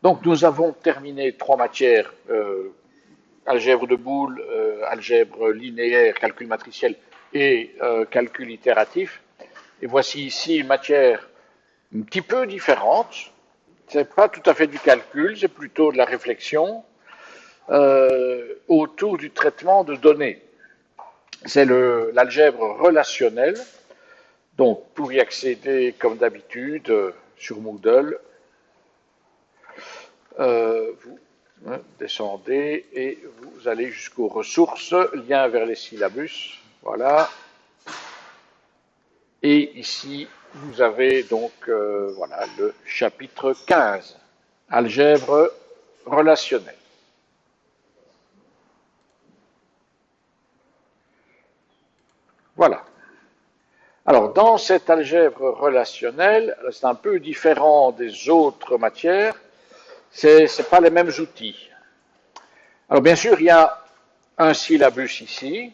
Donc nous avons terminé 3 matières, algèbre de Boole, algèbre linéaire, calcul matriciel et calcul itératif. Et voici ici une matière un petit peu différente. Ce n'est pas tout à fait du calcul, c'est plutôt de la réflexion autour du traitement de données. C'est l'algèbre relationnelle. Donc, pour y accéder, comme d'habitude, sur Moodle, vous descendez et vous allez jusqu'aux ressources, lien vers les syllabus, voilà. Et ici, vous avez donc voilà, le chapitre 15, algèbre relationnelle. Voilà. Alors, dans cette algèbre relationnelle, c'est un peu différent des autres matières, c'est pas les mêmes outils. Alors, bien sûr, il y a un syllabus ici,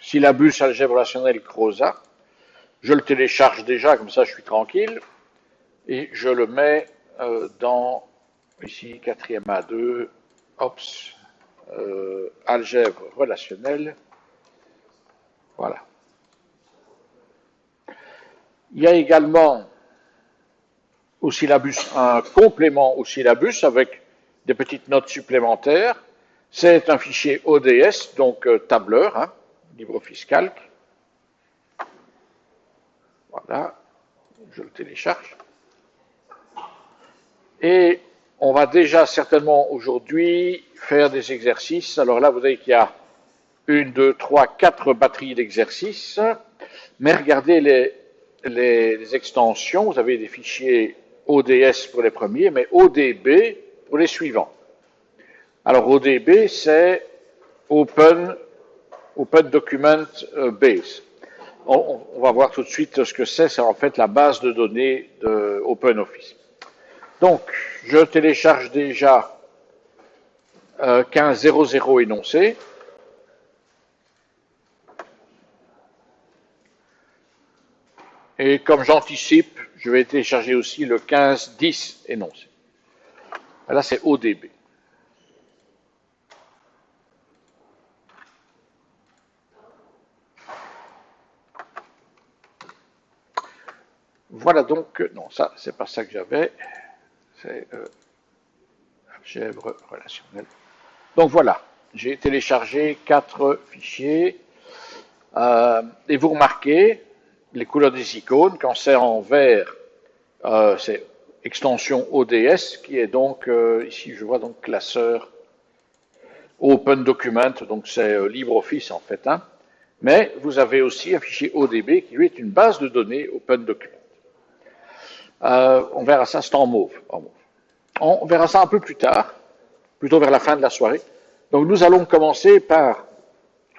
syllabus algèbre relationnelle Croza. Je le télécharge déjà, comme ça je suis tranquille, et je le mets dans, ici, 4e A2, ops, algèbre relationnelle, voilà. Il y a également au syllabus un complément au syllabus avec des petites notes supplémentaires. C'est un fichier ODS, donc tableur, hein, LibreOffice Calc. Voilà, je le télécharge. Et on va déjà certainement aujourd'hui faire des exercices. Alors là, vous voyez qu'il y a 1, 2, 3, 4 batteries d'exercices. Mais regardez les extensions. Vous avez des fichiers ODS pour les premiers, mais ODB pour les suivants. Alors ODB, c'est Open Document Base. On va voir tout de suite ce que c'est. C'est en fait la base de données de OpenOffice. Donc, je télécharge déjà 15.00 énoncé. Et comme j'anticipe, je vais télécharger aussi le 15.10 énoncé. Là, c'est ODB. Voilà donc, non, ça, c'est pas ça que j'avais. C'est algèbre relationnelle. Donc voilà, j'ai téléchargé 4 fichiers. Et vous remarquez les couleurs des icônes. Quand c'est en vert, c'est extension ODS, qui est donc, ici je vois donc classeur Open Document, donc c'est LibreOffice en fait. Hein. Mais vous avez aussi un fichier ODB qui lui est une base de données Open Document. On verra ça, c'est en mauve. On verra ça un peu plus tard, plutôt vers la fin de la soirée. Donc nous allons commencer par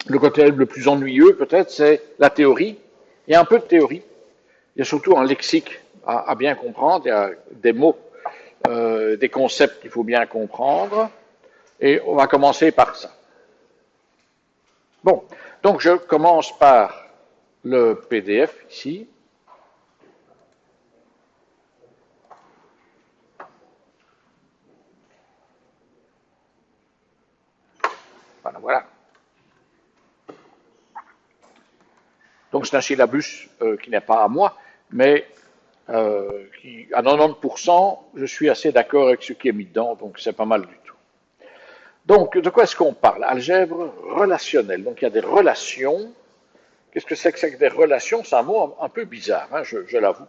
le côté le plus ennuyeux, peut-être, c'est la théorie. Il y a un peu de théorie. Il y a surtout un lexique à bien comprendre. Il y a des mots, des concepts qu'il faut bien comprendre. Et on va commencer par ça. Bon, donc je commence par le PDF ici. Voilà. Donc c'est un syllabus qui n'est pas à moi, mais qui, à 90%, je suis assez d'accord avec ce qui est mis dedans, donc c'est pas mal du tout. Donc, de quoi est-ce qu'on parle? Algèbre relationnelle. Donc, il y a des relations. Qu'est-ce que c'est que des relations? C'est un mot un peu bizarre, hein, je l'avoue.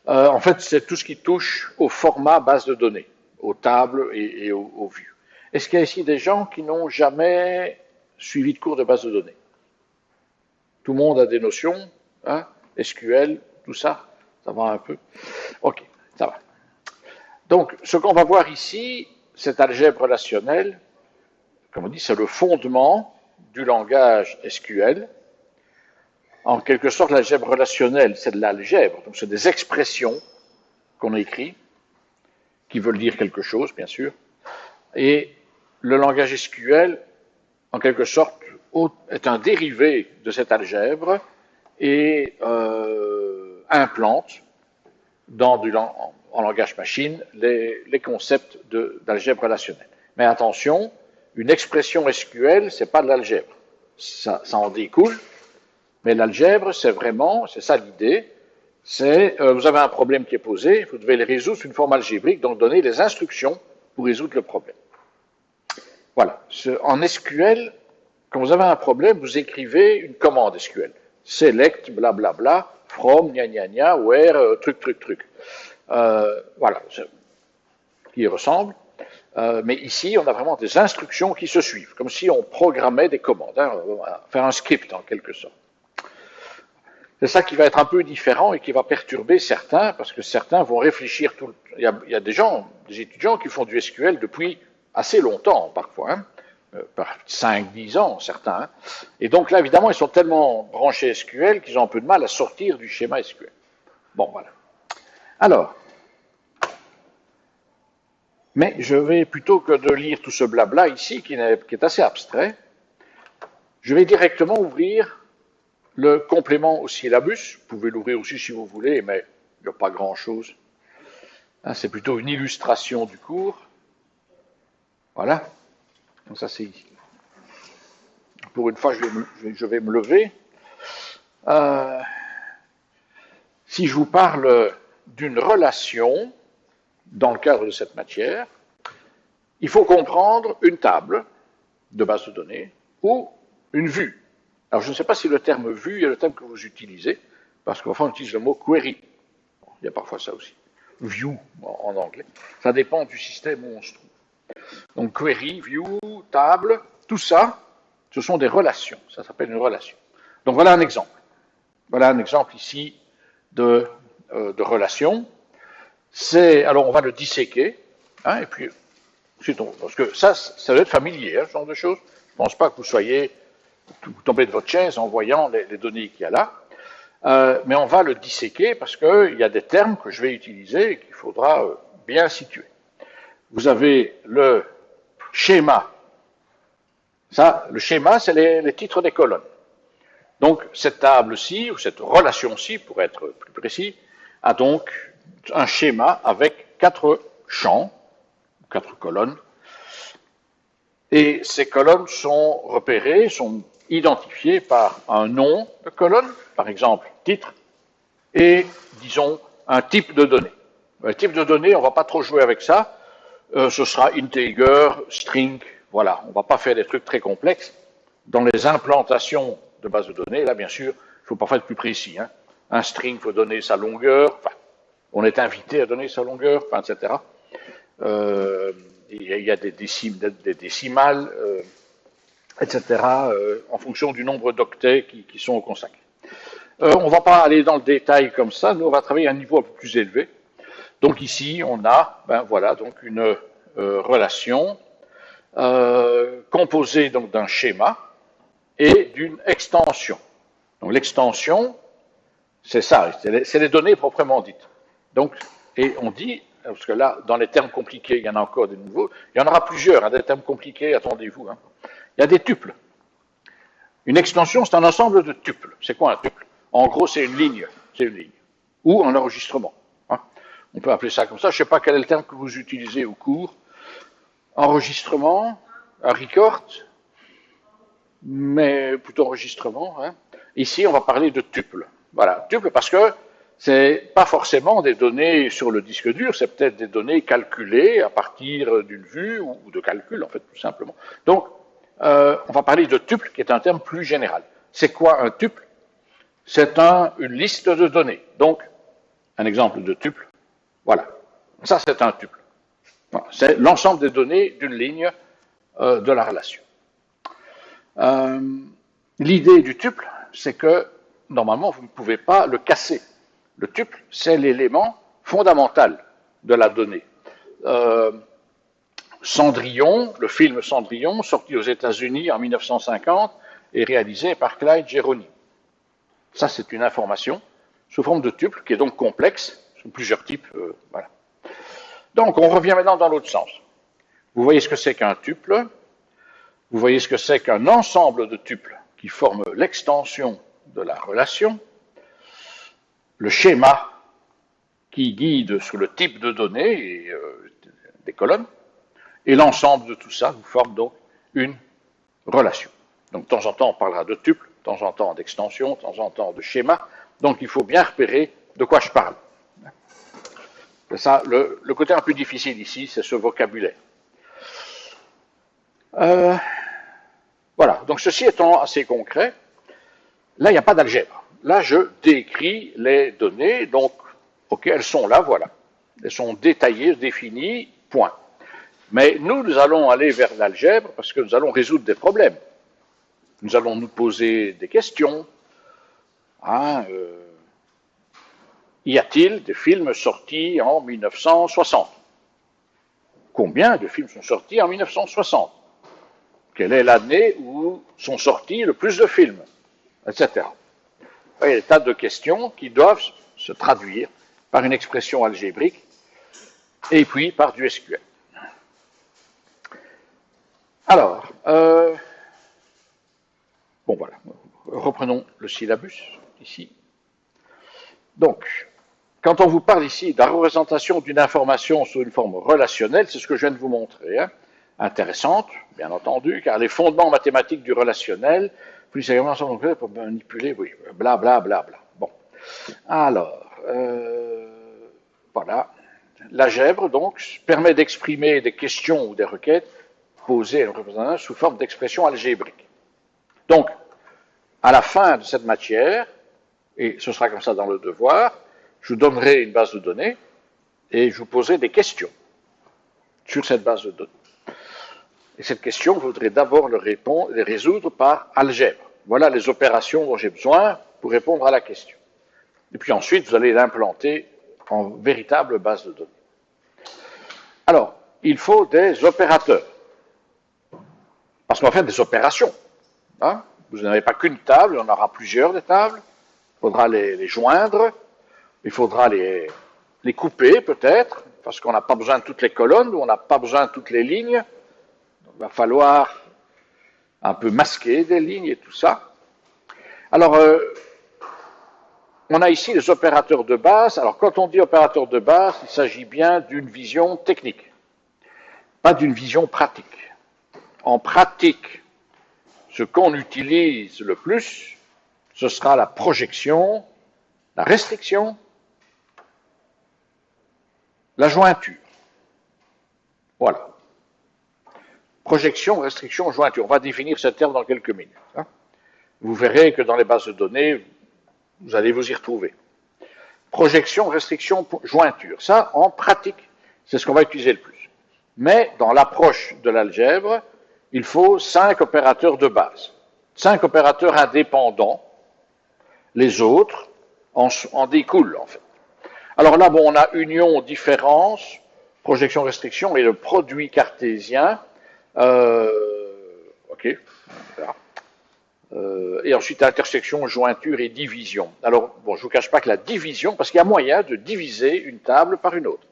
En fait, c'est tout ce qui touche au format base de données, aux tables et aux vues. Est-ce qu'il y a ici des gens qui n'ont jamais suivi de cours de base de données? Tout le monde a des notions, hein, SQL, tout ça, ça va un peu. Ok, ça va. Donc, ce qu'on va voir ici, cette algèbre relationnelle, comme on dit, c'est le fondement du langage SQL. En quelque sorte, l'algèbre relationnelle, c'est de l'algèbre, donc c'est des expressions qu'on écrit, qui veulent dire quelque chose, bien sûr. Et le langage SQL, en quelque sorte, est un dérivé de cette algèbre et implante en langage machine les concepts d'algèbre relationnelle. Mais attention, une expression SQL, c'est pas de l'algèbre. Ça en découle, mais l'algèbre, c'est ça l'idée, vous avez un problème qui est posé, vous devez le résoudre sous une forme algébrique, donc donner les instructions pour résoudre le problème. Voilà. En SQL, quand vous avez un problème, vous écrivez une commande SQL. Select, blablabla, from, gna gna gna, where, truc. Voilà, qui y ressemble. Mais ici, on a vraiment des instructions qui se suivent, comme si on programmait des commandes, hein, faire un script en quelque sorte. C'est ça qui va être un peu différent et qui va perturber certains, parce que certains vont réfléchir tout le temps. Il y a des étudiants qui font du SQL depuis assez longtemps, parfois, hein, par 5-10 ans, certains. Hein. Et donc là, évidemment, ils sont tellement branchés SQL qu'ils ont un peu de mal à sortir du schéma SQL. Bon, voilà. Alors, mais je vais, plutôt que de lire tout ce blabla ici, qui est assez abstrait, je vais directement ouvrir le complément au syllabus. Vous pouvez l'ouvrir aussi si vous voulez, mais il n'y a pas grand-chose. Hein, c'est plutôt une illustration du cours. Voilà. Donc ça, c'est ici. Pour une fois, je vais me lever. Si je vous parle d'une relation dans le cadre de cette matière, il faut comprendre une table de base de données ou une vue. Alors, je ne sais pas si le terme vue est le terme que vous utilisez, parce qu'enfin, on utilise le mot query. Il y a parfois ça aussi. View, en anglais. Ça dépend du système où on se trouve. Donc, query, view, table, tout ça, ce sont des relations. Ça s'appelle une relation. Donc, voilà un exemple. Voilà un exemple ici de relation. Alors, on va le disséquer, hein, et puis, parce que ça doit être familier, hein, ce genre de choses. Je ne pense pas que vous tombez de votre chaise en voyant les données qu'il y a là. Mais on va le disséquer parce qu'il y a des termes que je vais utiliser et qu'il faudra bien situer. Vous avez le schéma. Ça, le schéma, c'est les titres des colonnes. Donc, cette table-ci, ou cette relation-ci, pour être plus précis, a donc un schéma avec 4 champs, 4 colonnes. Et ces colonnes sont repérées, sont identifiées par un nom de colonne, par exemple titre, et, disons, un type de données. Le type de données, on ne va pas trop jouer avec ça. Ce sera integer, string, voilà. On ne va pas faire des trucs très complexes. Dans les implantations de bases de données, là, bien sûr, il faut parfois être plus précis. Hein. Un string, il faut donner sa longueur, enfin, on est invité à donner sa longueur, enfin, etc. Il y a des décimales, etc., en fonction du nombre d'octets qui sont consacrés. On ne va pas aller dans le détail comme ça, nous on va travailler à un niveau un peu plus élevé. Donc ici, on a, voilà, donc une relation composée donc d'un schéma et d'une extension. Donc l'extension, c'est ça, c'est les données proprement dites. Donc, et on dit, parce que là, dans les termes compliqués, il y en a encore des nouveaux, il y en aura plusieurs, hein, des termes compliqués, attendez-vous. Hein. Il y a des tuples. Une extension, c'est un ensemble de tuples. C'est quoi un tuple? En gros, c'est une ligne. Ou un enregistrement. Hein. On peut appeler ça comme ça. Je ne sais pas quel est le terme que vous utilisez au cours. Enregistrement, un record, mais plutôt enregistrement. Hein. Ici, on va parler de tuples. Voilà, tuples parce que c'est pas forcément des données sur le disque dur, c'est peut-être des données calculées à partir d'une vue ou de calcul, en fait, tout simplement. Donc, on va parler de tuple, qui est un terme plus général. C'est quoi un tuple? C'est une liste de données. Donc, un exemple de tuple, voilà. Ça, c'est un tuple. Voilà. C'est l'ensemble des données d'une ligne de la relation. L'idée du tuple, c'est que, normalement, vous ne pouvez pas le casser. Le tuple, c'est l'élément fondamental de la donnée. Cendrillon, le film Cendrillon, sorti aux États-Unis en 1950, est réalisé par Clyde Geronimo. Ça, c'est une information sous forme de tuple, qui est donc complexe, sous plusieurs types. Voilà. Donc, on revient maintenant dans l'autre sens. Vous voyez ce que c'est qu'un tuple, vous voyez ce que c'est qu'un ensemble de tuples qui forment l'extension de la relation, le schéma qui guide sur le type de données et des colonnes, et l'ensemble de tout ça vous forme donc une relation. Donc de temps en temps on parlera de tuple, de temps en temps d'extension, de temps en temps de schéma, donc il faut bien repérer de quoi je parle. C'est ça, le côté un peu difficile ici, c'est ce vocabulaire. Voilà, donc ceci étant assez concret, là il n'y a pas d'algèbre. Là je décris les données, donc ok, elles sont là, voilà. Elles sont détaillées, définies, point. Mais nous allons aller vers l'algèbre parce que nous allons résoudre des problèmes. Nous allons nous poser des questions. Y a-t-il des films sortis en 1960? Combien de films sont sortis en 1960? Quelle est l'année où sont sortis le plus de films? Etc. Il y a des tas de questions qui doivent se traduire par une expression algébrique et puis par du SQL. Alors, bon voilà, reprenons le syllabus ici. Donc, quand on vous parle ici de la représentation d'une information sous une forme relationnelle, c'est ce que je viens de vous montrer, hein, intéressante, bien entendu, car les fondements mathématiques du relationnel, plus sérieusement, sont pour manipuler, oui, bla bla bla bla. Bon, alors, voilà, l'algèbre donc permet d'exprimer des questions ou des requêtes posées à une représentation sous forme d'expression algébrique. Donc, à la fin de cette matière, et ce sera comme ça dans le devoir, je vous donnerai une base de données et je vous poserai des questions sur cette base de données. Et cette question, vous voudrez d'abord les résoudre par algèbre. Voilà les opérations dont j'ai besoin pour répondre à la question. Et puis ensuite, vous allez l'implanter en véritable base de données. Alors, il faut des opérateurs. Parce qu'on va faire des opérations. Hein? Vous n'avez pas qu'une table, il y en aura plusieurs des tables. Il faudra les joindre. Il faudra les couper peut-être, parce qu'on n'a pas besoin de toutes les colonnes, ou on n'a pas besoin de toutes les lignes. Donc, il va falloir un peu masquer des lignes et tout ça. Alors, on a ici les opérateurs de base. Alors, quand on dit opérateur de base, il s'agit bien d'une vision technique, pas d'une vision pratique. En pratique, ce qu'on utilise le plus, ce sera la projection, la restriction, la jointure. Voilà. Projection, restriction, jointure. On va définir ce terme dans quelques minutes. Hein. Vous verrez que dans les bases de données, vous allez vous y retrouver. Projection, restriction, jointure. Ça, en pratique, c'est ce qu'on va utiliser le plus. Mais dans l'approche de l'algèbre, il faut 5 opérateurs de base. 5 opérateurs indépendants. Les autres en découlent, en fait. Alors là, bon, on a union, différence, projection, restriction et le produit cartésien. Ok, voilà. Et ensuite intersection, jointure et division. Alors, bon, je ne vous cache pas que la division, parce qu'il y a moyen de diviser une table par une autre.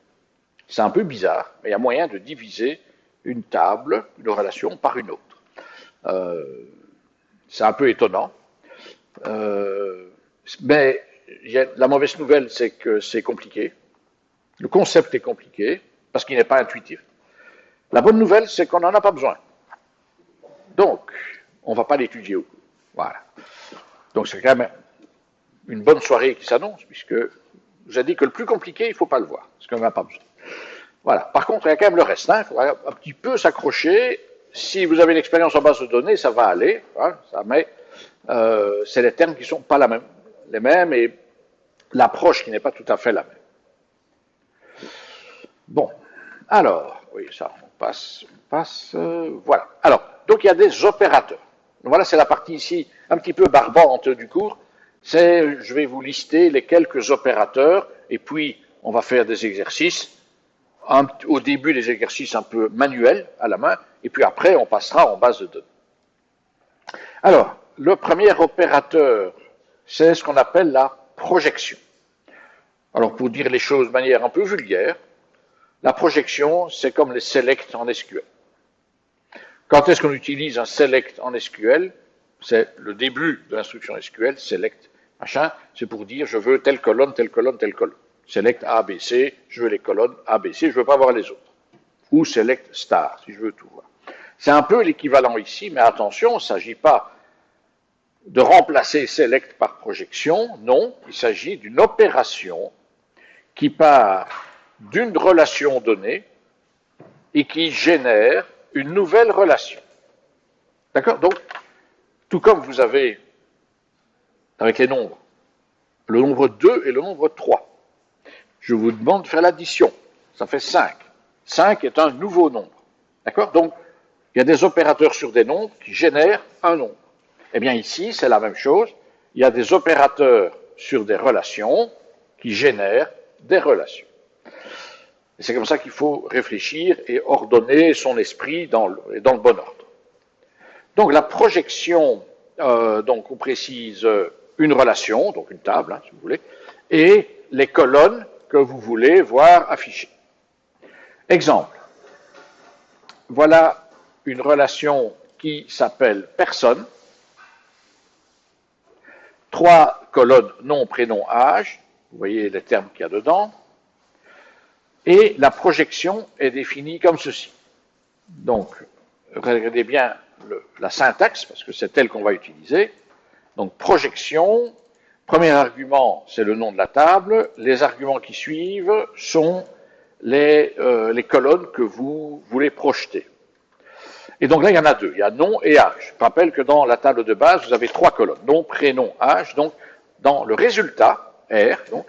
C'est un peu bizarre, mais il y a moyen de diviser une table, une relation, par une autre. C'est un peu étonnant. Mais la mauvaise nouvelle, c'est que c'est compliqué. Le concept est compliqué, parce qu'il n'est pas intuitif. La bonne nouvelle, c'est qu'on n'en a pas besoin. Donc, on ne va pas l'étudier au cours. Voilà. Donc, c'est quand même une bonne soirée qui s'annonce, puisque je vous ai dit que le plus compliqué, il ne faut pas le voir, parce qu'on n'en a pas besoin. Voilà. Par contre, il y a quand même le reste. Hein. Il faudra un petit peu s'accrocher. Si vous avez une expérience en base de données, ça va aller. Hein, mais c'est les termes qui ne sont pas les mêmes et l'approche qui n'est pas tout à fait la même. Bon. Alors, oui, ça, on passe, voilà. Alors, donc il y a des opérateurs. Voilà, c'est la partie ici un petit peu barbante du cours. Je vais vous lister les quelques opérateurs et puis on va faire des exercices. Au début, des exercices un peu manuels à la main et puis après, on passera en base de données. Alors, le premier opérateur, c'est ce qu'on appelle la projection. Alors, pour dire les choses de manière un peu vulgaire, la projection, c'est comme les select en SQL. Quand est-ce qu'on utilise un select en SQL? C'est le début de l'instruction SQL, select, machin, c'est pour dire je veux telle colonne, telle colonne, telle colonne. Select A, B, C, je veux les colonnes A, B, C, je ne veux pas voir les autres. Ou select star, si je veux tout voir. C'est un peu l'équivalent ici, mais attention, il ne s'agit pas de remplacer select par projection, non, il s'agit d'une opération qui part d'une relation donnée et qui génère une nouvelle relation. D'accord? Donc, tout comme vous avez avec les nombres, le nombre 2 et le nombre 3, je vous demande de faire l'addition, ça fait 5. 5 est un nouveau nombre. D'accord? Donc, il y a des opérateurs sur des nombres qui génèrent un nombre. Eh bien, ici, c'est la même chose. Il y a des opérateurs sur des relations qui génèrent des relations. Et c'est comme ça qu'il faut réfléchir et ordonner son esprit dans le bon ordre. Donc, la projection, donc, on précise une relation, donc une table, hein, si vous voulez, et les colonnes que vous voulez voir affichées. Exemple. Voilà une relation qui s'appelle personne. 3 colonnes nom, prénom, âge. Vous voyez les termes qu'il y a dedans. Et la projection est définie comme ceci. Donc, regardez bien la syntaxe, parce que c'est elle qu'on va utiliser. Donc, projection, premier argument, c'est le nom de la table. Les arguments qui suivent sont les colonnes que vous voulez projeter. Et donc là, il y en a deux. Il y a nom et âge. Je rappelle que dans la table de base, vous avez 3 colonnes. Nom, prénom, âge. Donc, dans le résultat, R, donc,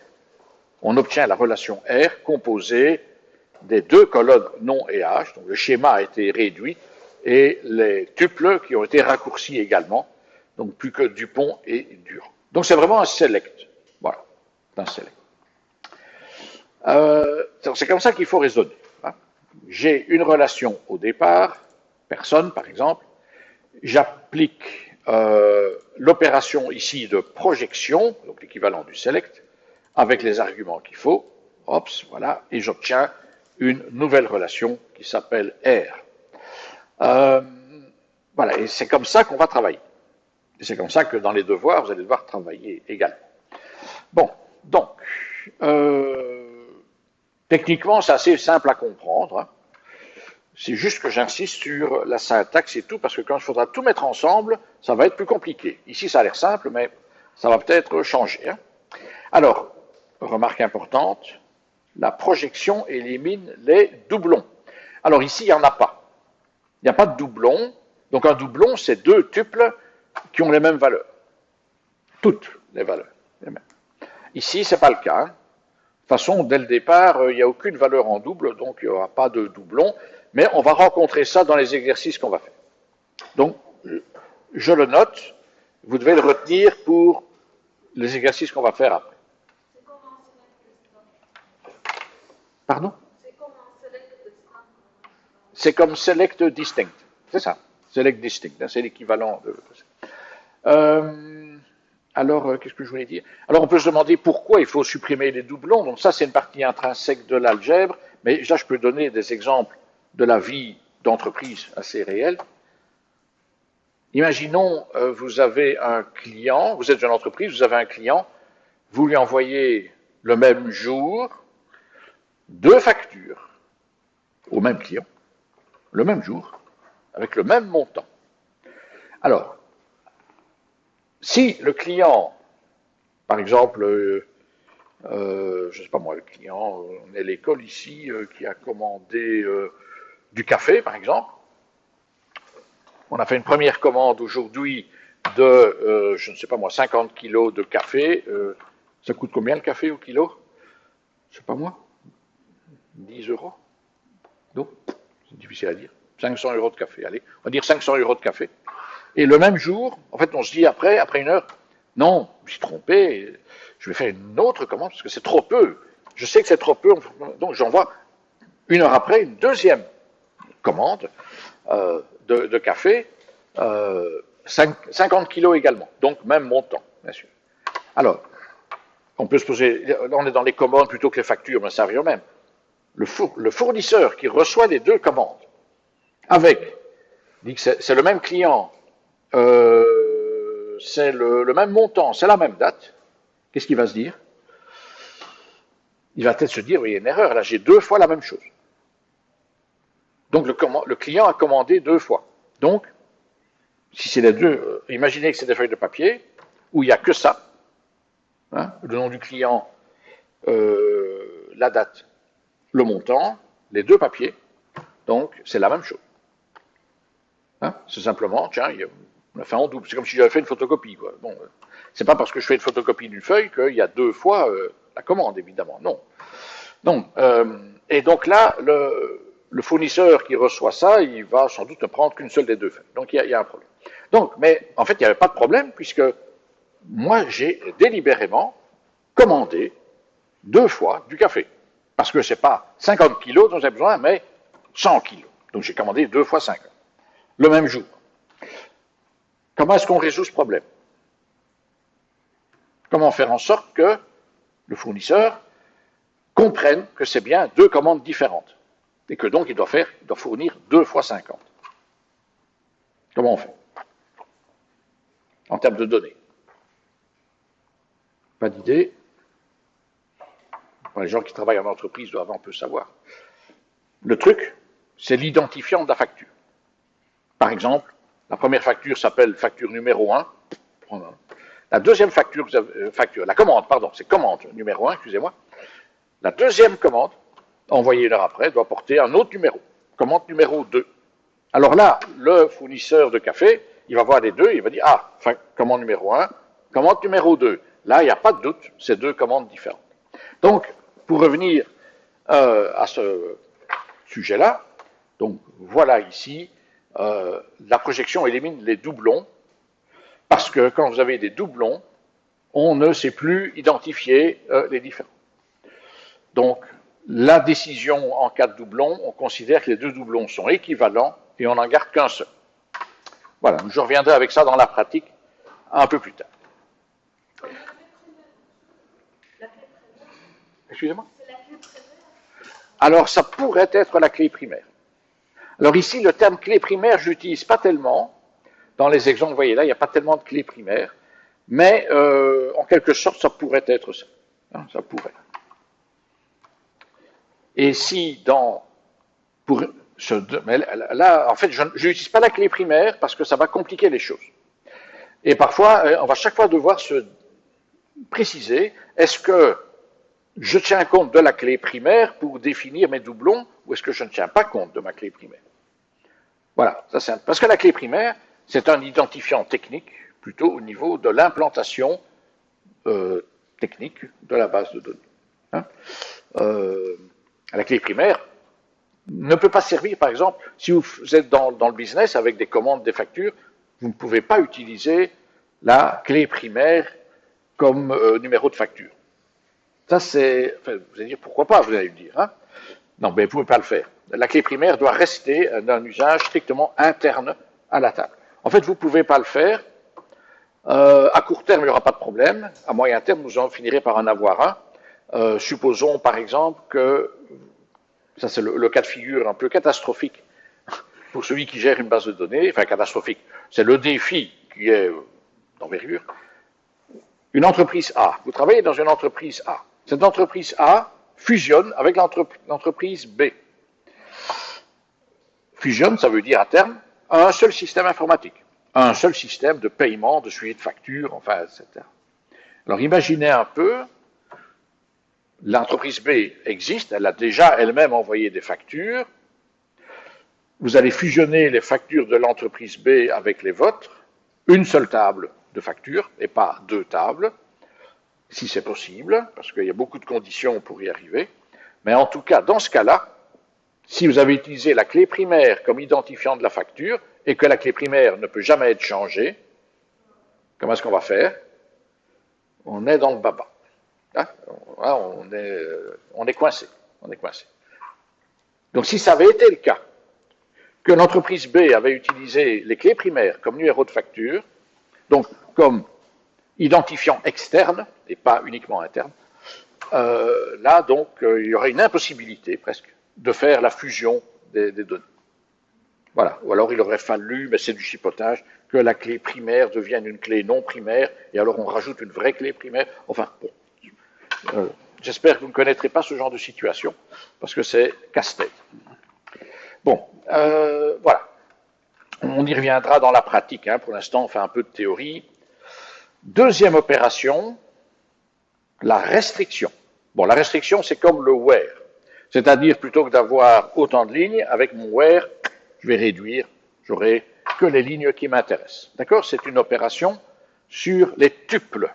on obtient la relation R composée des 2 colonnes nom et âge. Donc, le schéma a été réduit et les tuples qui ont été raccourcis également. Donc, plus que Dupont et Durand. Donc, c'est vraiment un select. Voilà, un select. C'est comme ça qu'il faut raisonner. Hein. J'ai une relation au départ, personne par exemple, j'applique l'opération ici de projection, donc l'équivalent du select, avec les arguments qu'il faut, ops, voilà, et j'obtiens une nouvelle relation qui s'appelle R. Voilà, et c'est comme ça qu'on va travailler. Et c'est comme ça que dans les devoirs, vous allez devoir travailler également. Bon, donc, techniquement, c'est assez simple à comprendre. Hein. C'est juste que j'insiste sur la syntaxe et tout, parce que quand il faudra tout mettre ensemble, ça va être plus compliqué. Ici, ça a l'air simple, mais ça va peut-être changer. Hein. Alors, remarque importante, la projection élimine les doublons. Alors ici, il n'y en a pas. Il n'y a pas de doublon. Donc un doublon, c'est 2 tuples qui ont les mêmes valeurs. Toutes les valeurs. Les mêmes. Ici, ce n'est pas le cas. Hein. De toute façon, dès le départ, il n'y a aucune valeur en double, donc il n'y aura pas de doublon. Mais on va rencontrer ça dans les exercices qu'on va faire. Donc, je le note. Vous devez le retenir pour les exercices qu'on va faire après. Pardon? C'est comme select distinct. C'est ça. Select distinct. C'est l'équivalent de. Alors, qu'est-ce que je voulais dire? Alors, on peut se demander pourquoi il faut supprimer les doublons. Donc, ça, c'est une partie intrinsèque de l'algèbre. Mais là, je peux donner des exemples de la vie d'entreprise assez réelle. Imaginons, vous avez un client, vous êtes une entreprise, vous avez un client, vous lui envoyez le même jour 2 factures au même client, le même jour, avec le même montant. Alors, si le client, par exemple, je ne sais pas moi, le client, on est l'école ici qui a commandé du café, par exemple. On a fait une première commande aujourd'hui de, je ne sais pas moi, 50 kilos de café. Ça coûte combien le café au kilo? Je ne sais pas moi. 10 euros? Non, c'est difficile à dire. 500 euros de café, allez. On va dire 500 euros de café. Et le même jour, en fait, on se dit après 1 heure, non, je me suis trompé, je vais faire une autre commande parce que c'est trop peu. Je sais que c'est trop peu, donc j'envoie 1 heure après une deuxième commande de café, 50 kilos également, donc même montant, bien sûr. Alors, on peut se poser, là on est dans les commandes plutôt que les factures, mais ça revient au même. Le fournisseur qui reçoit les 2 commandes, dit que c'est le même client, c'est le même montant, c'est la même date, qu'est-ce qu'il va se dire? il va peut-être se dire, oui, il y a une erreur, là j'ai 2 fois la même chose. Donc le client a commandé 2 fois. Donc, si c'est les deux, imaginez que c'est des feuilles de papier, où il n'y a que ça, hein, le nom du client, la date, le montant, les 2 papiers, donc c'est la même chose. Hein, c'est simplement, tiens, on a fait en double, c'est comme si j'avais fait une photocopie. Quoi. Bon, c'est pas parce que je fais une photocopie d'une feuille qu'il y a 2 fois la commande, évidemment, non. Non, et donc là, le fournisseur qui reçoit ça, il va sans doute ne prendre qu'une seule des 2 feuilles. Donc il y a un problème. Donc, mais en fait, il n'y avait pas de problème, puisque moi, j'ai délibérément commandé 2 fois du café. Parce que ce n'est pas 50 kilos dont j'ai besoin, mais 100 kilos. Donc j'ai commandé 2 fois 50. Le même jour. Comment est-ce qu'on résout ce problème? Comment faire en sorte que le fournisseur comprenne que c'est bien 2 commandes différentes et que donc il doit fournir 2 fois 50. Comment on fait? En termes de données. Pas d'idée. Les gens qui travaillent en entreprise doivent un peu savoir. Le truc, c'est l'identifiant de la facture. Par exemple, la première facture s'appelle facture numéro 1. La deuxième facture, la commande, pardon, c'est commande numéro 1, excusez-moi. La deuxième commande, envoyée une heure après, doit porter un autre numéro, commande numéro 2. Alors là, le fournisseur de café, il va voir les deux, il va dire, ah, commande numéro 1, commande numéro 2. Là, il n'y a pas de doute, c'est 2 commandes différentes. Donc, pour revenir à ce sujet-là, donc voilà ici, la projection élimine les doublons, parce que quand vous avez des doublons, on ne sait plus identifier les différents. Donc, la décision en cas de doublon, on considère que les 2 doublons sont équivalents et on n'en garde qu'un seul. Voilà, je reviendrai avec ça dans la pratique un peu plus tard. Excusez-moi? Alors, ça pourrait être la clé primaire. Alors ici, le terme clé primaire, je l'utilise pas tellement. Dans les exemples, vous voyez là, il n'y a pas tellement de clé primaire. Mais, en quelque sorte, ça pourrait être ça. Hein, ça pourrait. Et si mais là, en fait, je n'utilise pas la clé primaire parce que ça va compliquer les choses. Et parfois, on va chaque fois devoir se préciser, est-ce que je tiens compte de la clé primaire pour définir mes doublons ou est-ce que je ne tiens pas compte de ma clé primaire? Voilà, ça c'est parce que la clé primaire, c'est un identifiant technique, plutôt au niveau de l'implantation technique de la base de données. Hein, la clé primaire ne peut pas servir, par exemple, si vous êtes dans le business avec des commandes, des factures, vous ne pouvez pas utiliser la clé primaire comme numéro de facture. Ça, c'est... Enfin, vous allez dire, pourquoi pas, vous allez me dire. Hein? Non, mais vous ne pouvez pas le faire. La clé primaire doit rester d'un usage strictement interne à la table. En fait, vous ne pouvez pas le faire. À court terme, il n'y aura pas de problème. À moyen terme, vous en finirez par en avoir un. Supposons, par exemple, que... Ça, c'est le cas de figure un peu catastrophique pour celui qui gère une base de données. Enfin, catastrophique. C'est le défi qui est d'envergure. Une entreprise A. Vous travaillez dans une entreprise A. Cette entreprise A fusionne avec l'entreprise B. Fusionne, ça veut dire à terme un seul système informatique, un seul système de paiement, de suivi de factures, enfin, etc. Alors imaginez un peu, l'entreprise B existe, elle a déjà elle-même envoyé des factures, vous allez fusionner les factures de l'entreprise B avec les vôtres, une seule table de factures et pas 2 tables, si c'est possible, parce qu'il y a beaucoup de conditions pour y arriver. Mais en tout cas, dans ce cas-là, si vous avez utilisé la clé primaire comme identifiant de la facture et que la clé primaire ne peut jamais être changée, comment est-ce qu'on va faire? On est dans le baba. Hein? On est coincé. On est coincé. Donc si ça avait été le cas, que l'entreprise B avait utilisé les clés primaires comme numéro de facture, donc comme identifiant externe et pas uniquement interne, là donc il y aurait une impossibilité presque de faire la fusion des données. Voilà. Ou alors il aurait fallu, mais c'est du chipotage, que la clé primaire devienne une clé non primaire, et alors on rajoute une vraie clé primaire. Enfin, bon. J'espère que vous ne connaîtrez pas ce genre de situation, parce que c'est casse-tête. Bon, voilà. On y reviendra dans la pratique. Hein. Pour l'instant, on fait un peu de théorie. Deuxième opération, la restriction. Bon, la restriction, c'est comme le where. C'est-à-dire, plutôt que d'avoir autant de lignes, avec mon where, je vais réduire, j'aurai que les lignes qui m'intéressent. D'accord? C'est une opération sur les tuples.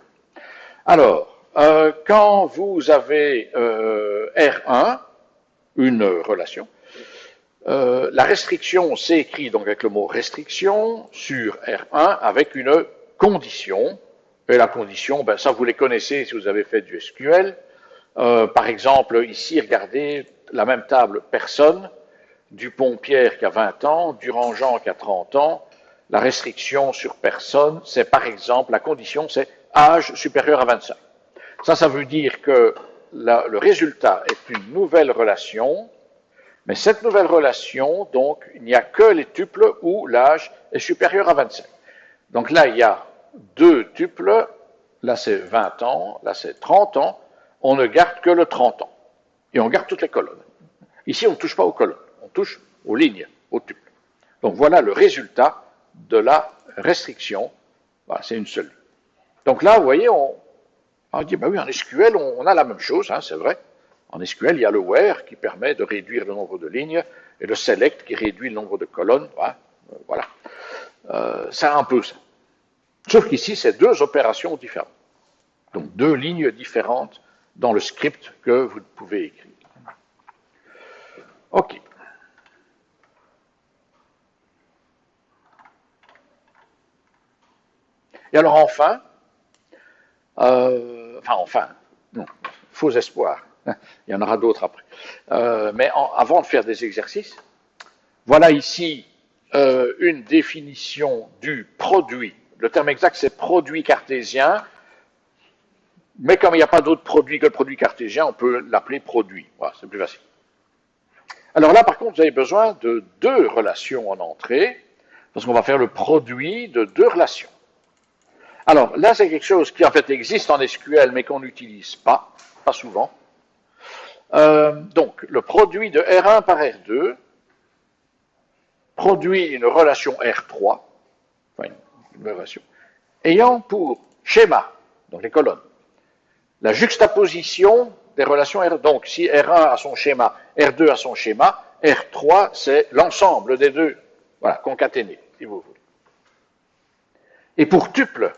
Alors, quand vous avez R1, une relation, la restriction s'écrit donc avec le mot restriction sur R1 avec une condition. Et la condition, ben, ça vous les connaissez si vous avez fait du SQL. Par exemple, ici, regardez la même table personne, Dupont-Pierre qui a 20 ans, Durand-Jean qui a 30 ans. La restriction sur personne, c'est par exemple, la condition, c'est âge supérieur à 25. Ça veut dire que le résultat est une nouvelle relation, mais cette nouvelle relation, donc, il n'y a que les tuples où l'âge est supérieur à 25. Donc là, il y a deux tuples, là c'est 20 ans, là c'est 30 ans, on ne garde que le 30 ans. Et on garde toutes les colonnes. Ici, on ne touche pas aux colonnes, on touche aux lignes, aux tuples. Donc voilà le résultat de la restriction. Voilà, c'est une seule. Donc là, vous voyez, on dit, ben oui, en SQL, on a la même chose, hein, c'est vrai. En SQL, il y a le where qui permet de réduire le nombre de lignes et le select qui réduit le nombre de colonnes. Voilà. C'est un peu ça. Sauf qu'ici, c'est deux opérations différentes. Donc, deux lignes différentes dans le script que vous pouvez écrire. OK. Et alors, enfin, non, faux espoir. Il y en aura d'autres après. Mais avant de faire des exercices, voilà ici une définition du produit. Le terme exact, c'est produit cartésien. Mais comme il n'y a pas d'autre produit que le produit cartésien, on peut l'appeler produit. Voilà, c'est plus facile. Alors là, par contre, vous avez besoin de deux relations en entrée, parce qu'on va faire le produit de deux relations. Alors là, c'est quelque chose qui en fait existe en SQL, mais qu'on n'utilise pas souvent. Donc, le produit de R1 par R2 produit une relation R3, enfin une relation, ayant pour schéma, donc les colonnes, la juxtaposition des relations R. Donc, si R1 a son schéma, R2 a son schéma, R3, c'est l'ensemble des deux, voilà, concaténés, si vous voulez. Et pour tuple,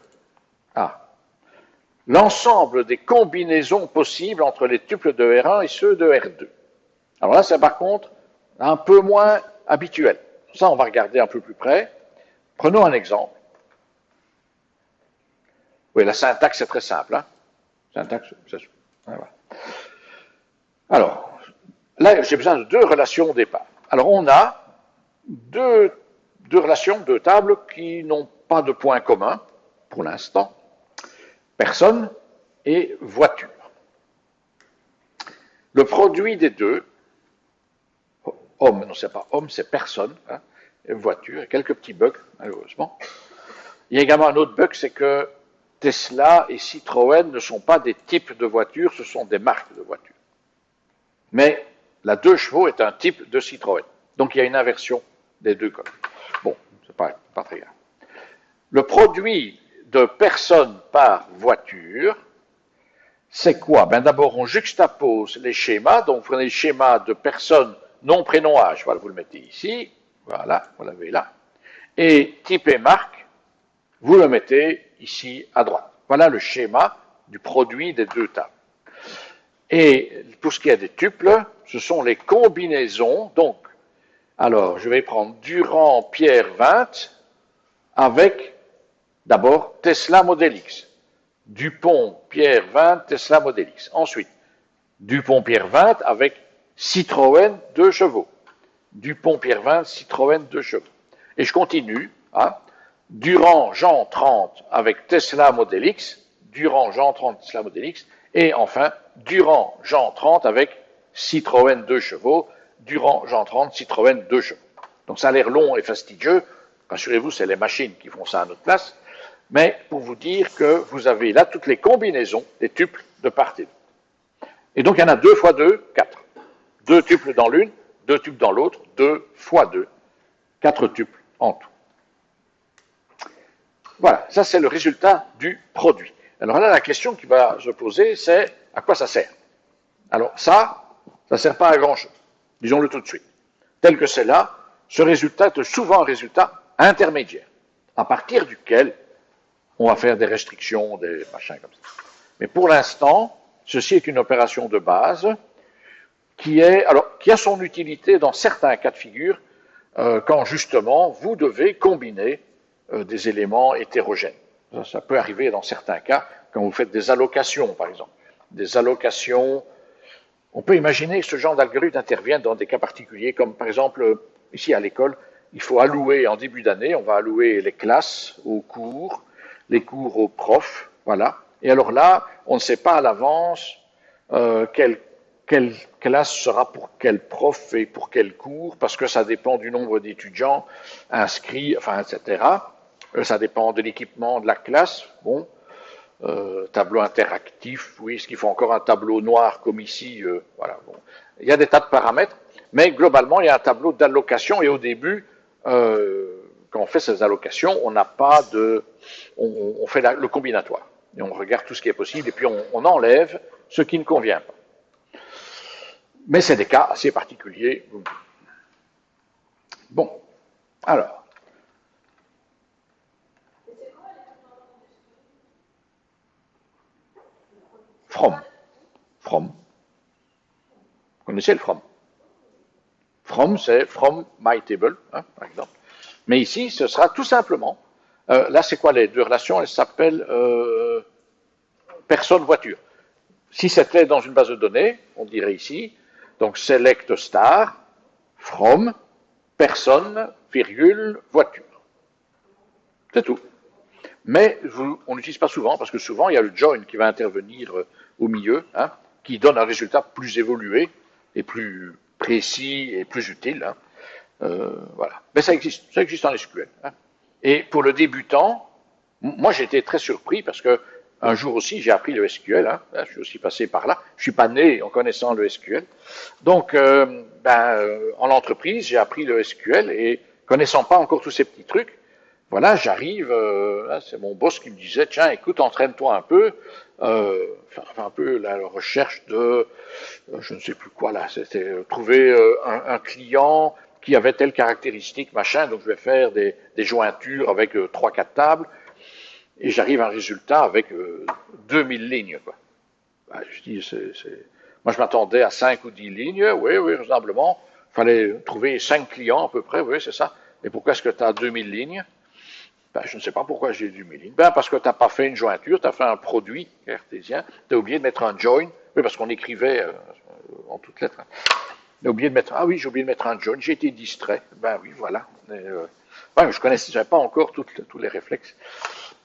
l'ensemble des combinaisons possibles entre les tuples de R1 et ceux de R2. Alors là, c'est par contre un peu moins habituel. Ça, on va regarder un peu plus près. Prenons un exemple. Oui, la syntaxe, c'est très simple. Hein. Syntaxe, c'est ça. Voilà. Alors, là, j'ai besoin de deux relations au départ. Alors, on a deux relations, deux tables qui n'ont pas de point commun, pour l'instant. Personne et voiture. Le produit des deux, homme, non, c'est pas homme, c'est personne, hein, et voiture, et quelques petits bugs, malheureusement. Il y a également un autre bug, c'est que Tesla et Citroën ne sont pas des types de voitures, ce sont des marques de voitures. Mais la 2 chevaux est un type de Citroën. Donc il y a une inversion des deux colonnes. Bon, c'est pas très grave. Le produit de personne par voiture, c'est quoi? Ben d'abord, on juxtapose les schémas. Donc, vous prenez le schéma de personne, nom, prénom, âge. Voilà, vous le mettez ici. Voilà, vous l'avez là. Et type et marque, vous le mettez ici à droite. Voilà le schéma du produit des deux tables. Et pour ce qui est des tuples, ce sont les combinaisons. Donc, alors, je vais prendre Durand, Pierre, 20 avec d'abord Tesla Model X. Dupont, Pierre, 20, Tesla Model X. Ensuite, Dupont, Pierre, 20 avec Citroën, 2 chevaux. Dupont, Pierre, 20, Citroën, 2 chevaux. Et je continue. Hein. Durand, Jean, 30 avec Tesla Model X. Durand, Jean, 30, Tesla Model X. Et enfin, Durand, Jean, 30 avec Citroën, 2 chevaux. Durand, Jean, 30, Citroën, 2 chevaux. Donc ça a l'air long et fastidieux. Rassurez-vous, c'est les machines qui font ça à notre place. Mais pour vous dire que vous avez là toutes les combinaisons des tuples de part et d'autre. Et donc, il y en a 2 fois 2, 4. 2 tuples dans l'une, 2 tuples dans l'autre, 2 fois 2, 4 tuples en tout. Voilà, ça c'est le résultat du produit. Alors là, la question qui va se poser, c'est à quoi ça sert? Alors ça ne sert pas à grand-chose, disons-le tout de suite. Tel que c'est là, ce résultat est souvent un résultat intermédiaire, à partir duquel on va faire des restrictions, des machins comme ça. Mais pour l'instant, ceci est une opération de base qui a son utilité dans certains cas de figure, quand justement vous devez combiner des éléments hétérogènes. Ça peut arriver dans certains cas, quand vous faites des allocations, par exemple. Des allocations, on peut imaginer que ce genre d'algorithme intervienne dans des cas particuliers, comme par exemple, ici à l'école, il faut allouer en début d'année, on va allouer les classes aux cours, les cours aux profs, voilà. Et alors là, on ne sait pas à l'avance quelle classe sera pour quel prof et pour quel cours, parce que ça dépend du nombre d'étudiants inscrits, enfin, etc. Ça dépend de l'équipement de la classe. Bon, tableau interactif, oui, est-ce qu'il faut encore un tableau noir comme ici, voilà. Bon. Il y a des tas de paramètres, mais globalement, il y a un tableau d'allocation, et au début, quand on fait ces allocations, on n'a pas de... On fait le combinatoire, et on regarde tout ce qui est possible, et puis on enlève ce qui ne convient pas. Mais c'est des cas assez particuliers. Bon, alors. From. From. Vous connaissez le from? From, c'est from my table, hein, par exemple. Mais ici, ce sera tout simplement, là c'est quoi les deux relations? Elles s'appellent personne-voiture. Si c'était dans une base de données, on dirait ici, donc select star, from, personne, virgule, voiture. C'est tout. Mais on n'utilise pas souvent, parce que souvent il y a le join qui va intervenir au milieu, hein, qui donne un résultat plus évolué et plus précis et plus utile. Hein. Voilà. Mais ça existe en SQL. Hein. Et pour le débutant, moi j'ai été très surpris parce que un jour aussi j'ai appris le SQL. Hein. Je suis aussi passé par là. Je suis pas né en connaissant le SQL. Donc, en entreprise, j'ai appris le SQL et connaissant pas encore tous ces petits trucs, voilà, j'arrive, c'est mon boss qui me disait, tiens, écoute, entraîne-toi un peu, un peu la recherche de, je ne sais plus quoi là, c'était trouver un client qui avait telle caractéristique, machin, donc je vais faire des jointures avec 3-4 tables, et j'arrive à un résultat avec 2000 lignes, quoi. Ben, je dis, moi je m'attendais à 5 ou 10 lignes, oui, raisonnablement, il fallait trouver 5 clients à peu près, oui, c'est ça. Et pourquoi est-ce que tu as 2000 lignes? Ben, je ne sais pas pourquoi j'ai 2000 lignes. Ben, parce que tu n'as pas fait une jointure, tu as fait un produit cartésien, tu as oublié de mettre un join, oui, parce qu'on écrivait en toutes lettres. On a oublié de mettre, ah oui, j'ai oublié de mettre un join, j'ai été distrait, ben oui, voilà. Ben, je ne connaissais pas encore tous les réflexes.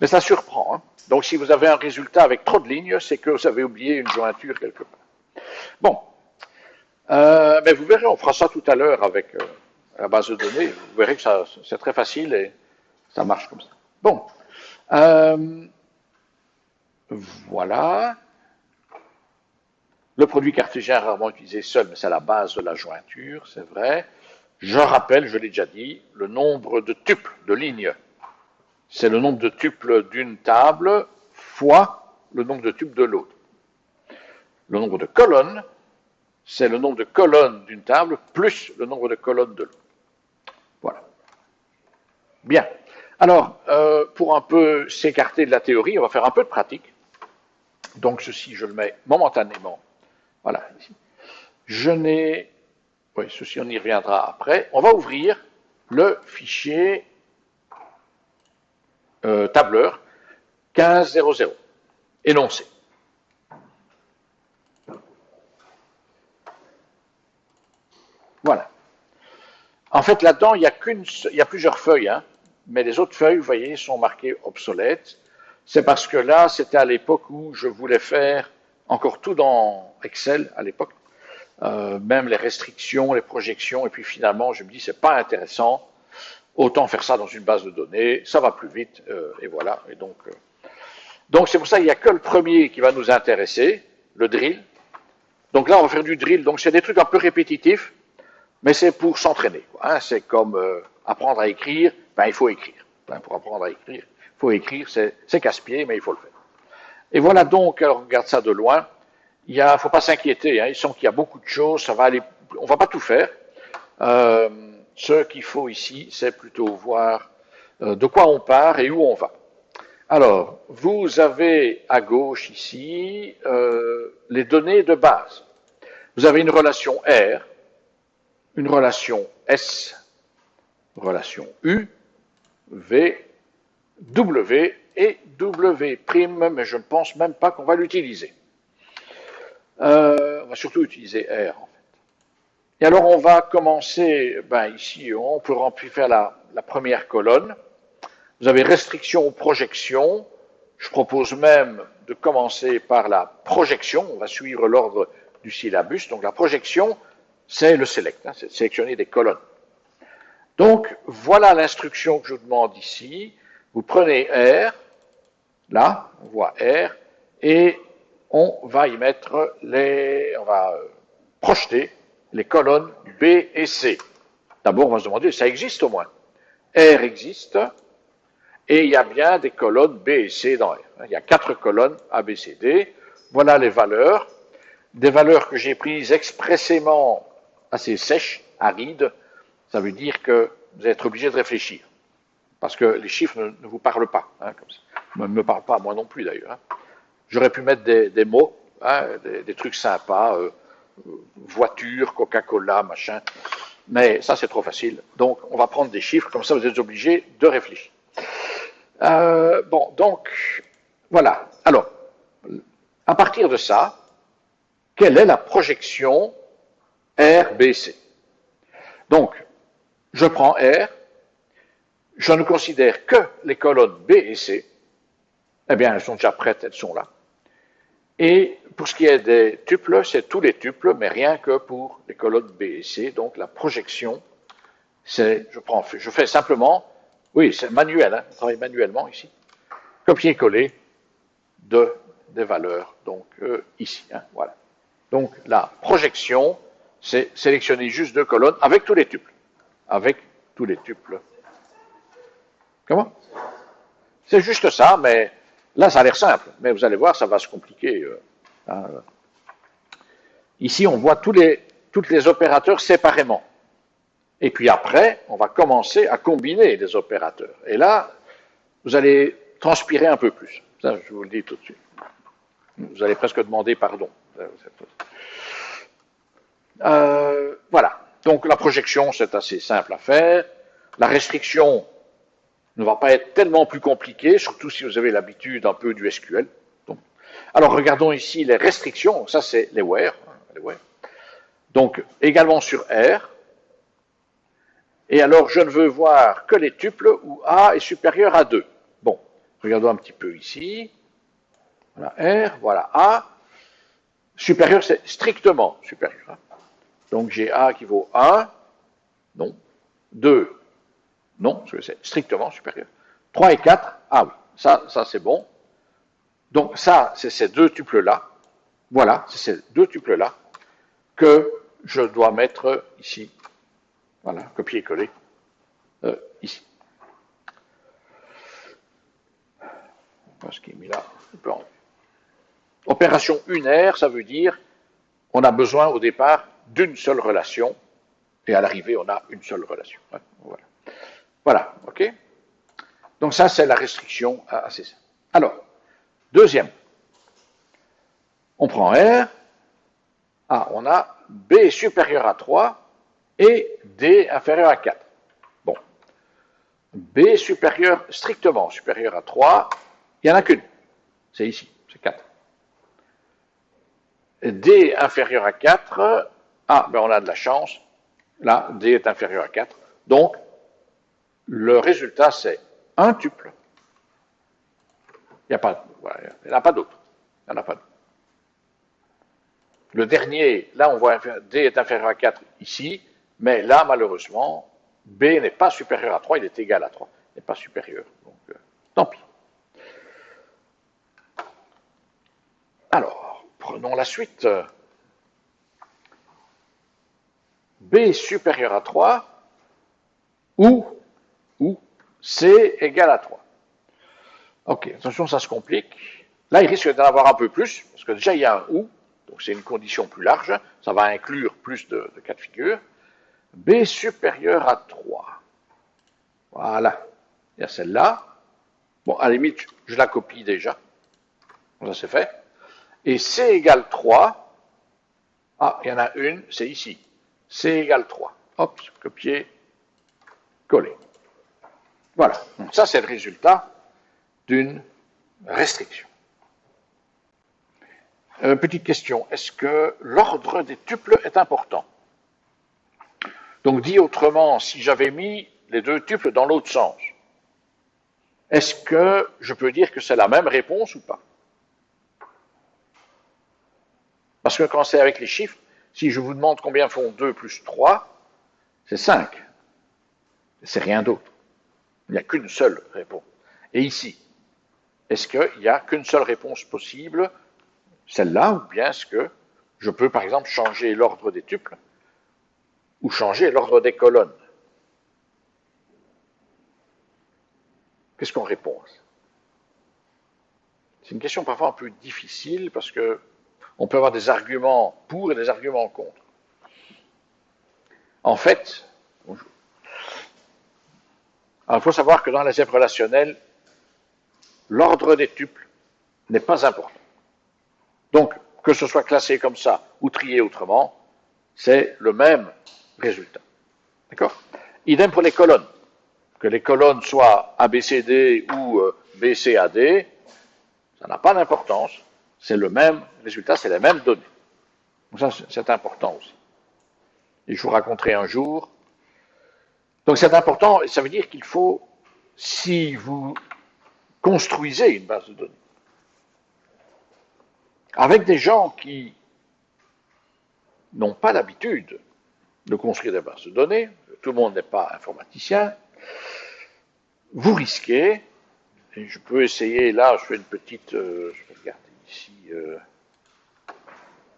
Mais ça surprend. Hein. Donc, si vous avez un résultat avec trop de lignes, c'est que vous avez oublié une jointure quelque part. Bon. Mais vous verrez, on fera ça tout à l'heure avec la base de données. Vous verrez que c'est très facile et ça marche comme ça. Bon. Voilà. Le produit cartésien est rarement utilisé seul, mais c'est la base de la jointure, c'est vrai. Je rappelle, je l'ai déjà dit, le nombre de tuples de lignes. C'est le nombre de tuples d'une table fois le nombre de tuples de l'autre. Le nombre de colonnes, c'est le nombre de colonnes d'une table plus le nombre de colonnes de l'autre. Voilà. Bien. Alors, pour un peu s'écarter de la théorie, on va faire un peu de pratique. Donc, ceci, je le mets momentanément. Voilà. Ici. Oui, ceci, on y reviendra après. On va ouvrir le fichier tableur 1500, énoncé. Voilà. En fait, là-dedans, il y a plusieurs feuilles, hein, mais les autres feuilles, vous voyez, sont marquées obsolètes. C'est parce que là, c'était à l'époque où je voulais faire encore tout dans Excel, à l'époque, même les restrictions, les projections, et puis finalement, je me dis, c'est pas intéressant, autant faire ça dans une base de données, ça va plus vite, et voilà. Et donc c'est pour ça qu'il n'y a que le premier qui va nous intéresser, le drill. Donc là, on va faire du drill. Donc c'est des trucs un peu répétitifs, mais c'est pour s'entraîner. Hein. C'est comme apprendre à écrire, ben, il faut écrire. Hein, pour apprendre à écrire, il faut écrire, c'est casse-pied, mais il faut le faire. Et voilà donc, alors on regarde ça de loin, il ne faut pas s'inquiéter, hein, il semble qu'il y a beaucoup de choses, ça va aller, on ne va pas tout faire. Ce qu'il faut ici, c'est plutôt voir de quoi on part et où on va. Alors, vous avez à gauche ici les données de base. Vous avez une relation R, une relation S, une relation U, V, W et W', mais je ne pense même pas qu'on va l'utiliser. On va surtout utiliser R, en fait. Et alors, on va commencer, ben ici, on peut faire la première colonne. Vous avez restriction ou projection. Je propose même de commencer par la projection. On va suivre l'ordre du syllabus. Donc, la projection, c'est le select, hein, c'est de sélectionner des colonnes. Donc, voilà l'instruction que je vous demande ici. Vous prenez R, là, on voit R, et on va y mettre on va projeter les colonnes B et C. D'abord, on va se demander, ça existe au moins. R existe, et il y a bien des colonnes B et C dans R. Il y a 4 colonnes A, B, C, D. Voilà les valeurs. Des valeurs que j'ai prises expressément assez sèches, arides. Ça veut dire que vous allez être obligé de réfléchir. Parce que les chiffres ne vous parlent pas. Hein, comme ça. Ne me parlent pas, moi non plus d'ailleurs. Hein. J'aurais pu mettre des mots, hein, des trucs sympas, voiture, Coca-Cola, machin. Mais ça, c'est trop facile. Donc, on va prendre des chiffres, comme ça, vous êtes obligés de réfléchir. Bon, donc, voilà. Alors, à partir de ça, quelle est la projection RBC? Donc, je prends R, je ne considère que les colonnes B et C, eh bien, elles sont déjà prêtes, elles sont là. Et pour ce qui est des tuples, c'est tous les tuples, mais rien que pour les colonnes B et C. Donc, la projection, c'est, je fais simplement, oui, c'est manuel, hein, on travaille manuellement ici, copier-coller des valeurs, donc ici, hein, voilà. Donc, la projection, c'est sélectionner juste 2 colonnes avec tous les tuples. Avec tous les tuples. Comment? C'est juste ça, mais là, ça a l'air simple. Mais vous allez voir, ça va se compliquer. Hein. Ici, on voit tous les opérateurs séparément. Et puis après, on va commencer à combiner les opérateurs. Et là, vous allez transpirer un peu plus. Ça, je vous le dis tout de suite. Vous allez presque demander pardon. Voilà. Donc la projection, c'est assez simple à faire. La restriction ne va pas être tellement plus compliquée, surtout si vous avez l'habitude un peu du SQL. Donc, alors regardons ici les restrictions. Ça, c'est les where. Donc également sur R. Et alors, je ne veux voir que les tuples où A est supérieur à 2. Bon, regardons un petit peu ici. Voilà R, voilà A. Supérieur, c'est strictement supérieur. Hein. Donc, j'ai A qui vaut 1. Non. 2. Non, parce que c'est strictement supérieur. 3 et 4. Ah oui, ça c'est bon. Donc, ça, c'est ces 2 tuples-là. Voilà, c'est ces 2 tuples-là que je dois mettre ici. Voilà, copier-coller. Ici. Ce qui est mis là, on peut enlever. Opération unaire, ça veut dire on a besoin au départ d'une seule relation et à l'arrivée on a une seule relation. Voilà, voilà, ok. Donc ça c'est la restriction assez simple. Alors, deuxième, on prend R, on a B supérieur à 3 et D inférieur à 4. Bon, B supérieur, strictement supérieur à 3, il n'y en a qu'une, c'est ici, c'est 4. D inférieur à 4, ben on a de la chance, là, D est inférieur à 4, donc le résultat c'est un tuple, il n'y a pas, voilà, il n'y en a pas d'autre, il n'y en a pas d'autre. Le dernier, là on voit D est inférieur à 4 ici, mais là malheureusement, B n'est pas supérieur à 3, il est égal à 3, il n'est pas supérieur, donc tant pis. Alors, prenons la suite. B supérieur à 3 ou C égale à 3. Ok, attention, ça se complique. Là, il risque d'en avoir un peu plus, parce que déjà, il y a un ou, donc c'est une condition plus large, ça va inclure plus de cas de figure. B supérieur à 3. Voilà, il y a celle-là. Bon, à la limite, je la copie déjà. Ça, c'est fait. Et C égale 3. Ah, il y en a une, c'est ici. C égale 3. Hop, copier, coller. Voilà, donc ça, c'est le résultat d'une restriction. Petite question, est-ce que l'ordre des tuples est important? Donc dit autrement, si j'avais mis les deux tuples dans l'autre sens, est-ce que je peux dire que c'est la même réponse ou pas? Parce que quand c'est avec les chiffres, si je vous demande combien font 2 plus 3, c'est 5. C'est rien d'autre. Il n'y a qu'une seule réponse. Et ici, est-ce qu'il n'y a qu'une seule réponse possible, celle-là, ou bien est-ce que je peux, par exemple, changer l'ordre des tuples ou changer l'ordre des colonnes? Qu'est-ce qu'on répond? C'est une question parfois un peu difficile parce que on peut avoir des arguments pour et des arguments contre. En fait, il faut savoir que dans l'algèbre relationnelle, l'ordre des tuples n'est pas important. Donc, que ce soit classé comme ça ou trié autrement, c'est le même résultat. D'accord? Idem pour les colonnes. Que les colonnes soient ABCD ou BCAD, ça n'a pas d'importance. C'est le même résultat, c'est les mêmes données. Donc ça, c'est important aussi. Et je vous raconterai un jour. Donc c'est important, et ça veut dire qu'il faut, si vous construisez une base de données, avec des gens qui n'ont pas l'habitude de construire des bases de données, tout le monde n'est pas informaticien, vous risquez, et je peux essayer, là je fais une petite, je vais regarder ici,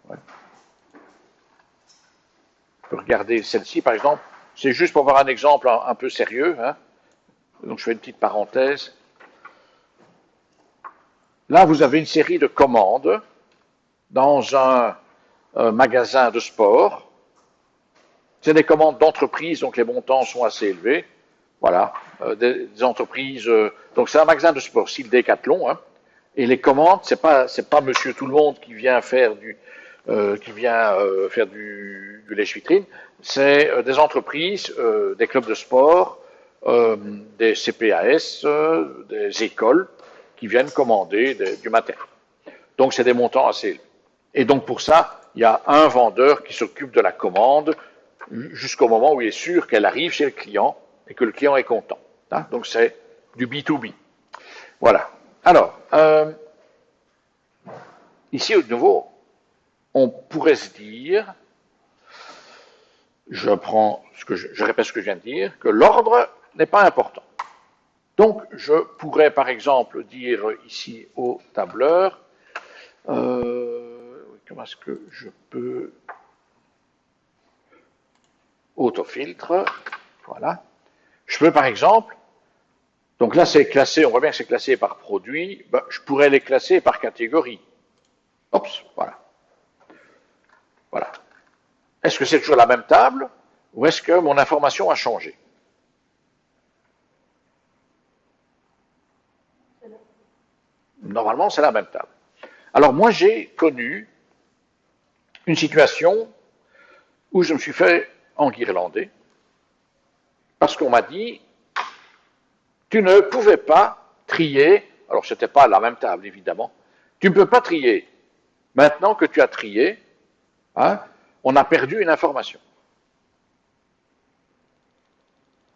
ouais. Je peux regarder celle-ci par exemple, c'est juste pour avoir un exemple un peu sérieux, hein. Donc je fais une petite parenthèse. Là vous avez une série de commandes dans un magasin de sport. C'est des commandes d'entreprise, donc les montants sont assez élevés. Voilà, des entreprises. Donc c'est un magasin de sport, style Decathlon, hein, et les commandes, c'est pas Monsieur Tout le Monde qui vient faire du lèche-vitrine. C'est des entreprises, des clubs de sport, des CPAS, des écoles qui viennent commander du matériel. Donc c'est des montants assez élevés. Et donc pour ça, il y a un vendeur qui s'occupe de la commande jusqu'au moment où il est sûr qu'elle arrive chez le client et que le client est content. Hein, donc c'est du B2B. Voilà. Alors, ici, de nouveau, on pourrait se dire, je répète ce que je viens de dire, que l'ordre n'est pas important. Donc, je pourrais, par exemple, dire ici au tableur, comment est-ce que je peux autofiltre, voilà. Je peux, par exemple, donc là c'est classé, on voit bien que c'est classé par produit, ben, je pourrais les classer par catégorie. Oups, voilà. Voilà. Est-ce que c'est toujours la même table ou est-ce que mon information a changé? Normalement, c'est la même table. Alors moi, j'ai connu une situation où je me suis fait enguirlander parce qu'on m'a dit tu ne pouvais pas trier, alors ce n'était pas la même table évidemment, tu ne peux pas trier. Maintenant que tu as trié, hein, on a perdu une information.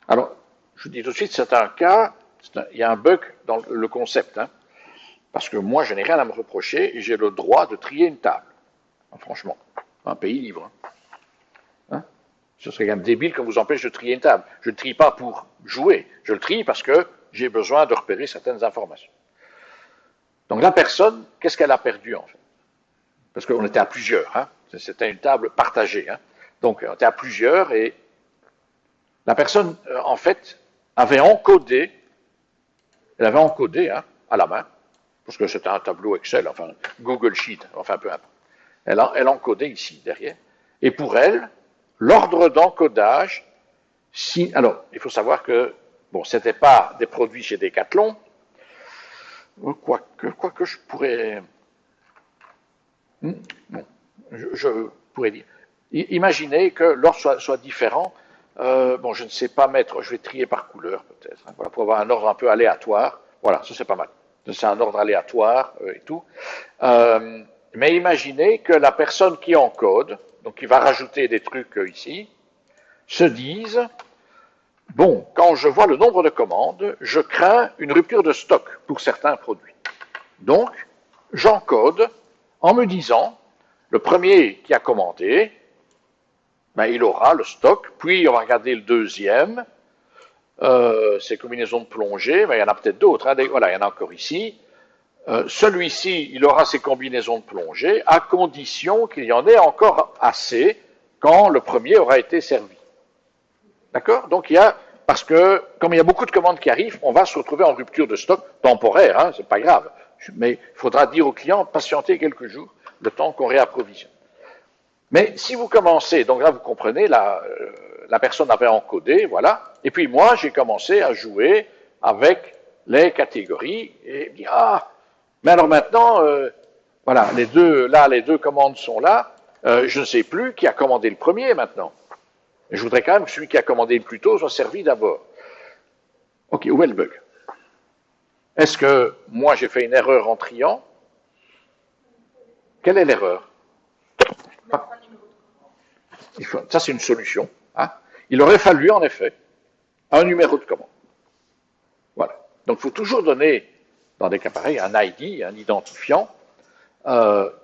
Alors, je vous dis tout de suite, c'est un cas, il y a un bug dans le concept, hein, parce que moi, je n'ai rien à me reprocher et j'ai le droit de trier une table. Hein, franchement, un pays libre. Hein. Ce serait quand même débile qu'on vous empêche de trier une table. Je ne trie pas pour jouer, je le trie parce que j'ai besoin de repérer certaines informations. Donc la personne, qu'est-ce qu'elle a perdu en fait? Parce qu'on était à plusieurs, hein, c'était une table partagée. Hein. Donc, on était à plusieurs et la personne, en fait, avait encodé, elle avait encodé à la main, parce que c'était un tableau Excel, enfin Google Sheet, enfin peu importe. Elle encodait ici, derrière. Et pour elle, l'ordre d'encodage, alors, il faut savoir que, bon, c'était pas des produits chez Decathlon, quoique je pourrais, bon, je pourrais dire. Imaginez que l'ordre soit différent. Bon, je ne sais pas mettre, je vais trier par couleur peut-être, voilà, pour avoir un ordre un peu aléatoire. Voilà, ça c'est pas mal. C'est un ordre aléatoire et tout. Mais imaginez que la personne qui encode, donc qui va rajouter des trucs ici, se dise, bon, quand je vois le nombre de commandes, je crains une rupture de stock pour certains produits. Donc, j'encode en me disant, le premier qui a commandé, ben, il aura le stock, puis on va regarder le deuxième, ces combinaisons de plongée, mais il y en a peut-être d'autres, voilà, il y en a encore ici. Celui-ci, il aura ses combinaisons de plongée, à condition qu'il y en ait encore assez quand le premier aura été servi. D'accord? Donc il y a, parce que comme il y a beaucoup de commandes qui arrivent, on va se retrouver en rupture de stock temporaire, c'est pas grave. Mais il faudra dire au client, patientez quelques jours, le temps qu'on réapprovisionne. Mais si vous commencez, donc là vous comprenez, la personne avait encodé, voilà, et puis moi j'ai commencé à jouer avec les catégories, et bien, mais alors maintenant, voilà, les deux commandes sont là, je ne sais plus qui a commandé le premier maintenant. Et je voudrais quand même que celui qui a commandé le plus tôt soit servi d'abord. Ok, où est le bug? Est-ce que moi j'ai fait une erreur en triant? Quelle est l'erreur? Ça, c'est une solution. Il aurait fallu, en effet, un numéro de commande. Voilà. Donc, il faut toujours donner, dans des cas pareils, un ID, un identifiant,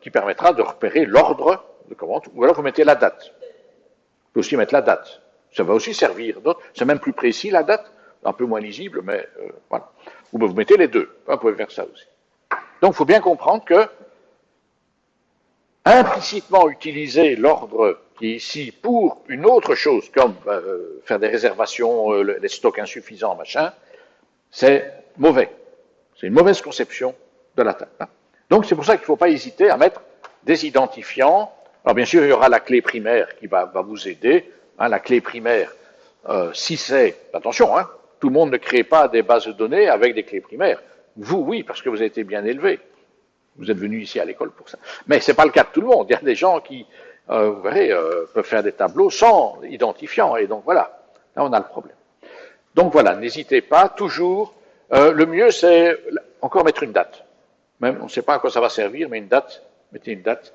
qui permettra de repérer l'ordre de commande, ou alors vous mettez la date. Vous pouvez aussi mettre la date. Ça va aussi servir. C'est même plus précis, la date, un peu moins lisible, mais voilà. Ou vous mettez les deux. Vous pouvez faire ça aussi. Donc, il faut bien comprendre que implicitement utiliser l'ordre qui est ici pour une autre chose, comme faire des réservations, les stocks insuffisants, machin, c'est mauvais. C'est une mauvaise conception de la table. Donc c'est pour ça qu'il ne faut pas hésiter à mettre des identifiants. Alors bien sûr, il y aura la clé primaire qui va vous aider. La clé primaire, si c'est... Attention, tout le monde ne crée pas des bases de données avec des clés primaires. Vous, oui, parce que vous avez été bien élevé. Vous êtes venu ici à l'école pour ça. Mais ce n'est pas le cas de tout le monde. Il y a des gens qui, vous verrez, peuvent faire des tableaux sans identifiant. Et donc voilà, là on a le problème. Donc voilà, n'hésitez pas, toujours. Le mieux c'est encore mettre une date. Même, on ne sait pas à quoi ça va servir, mais une date, mettez une date,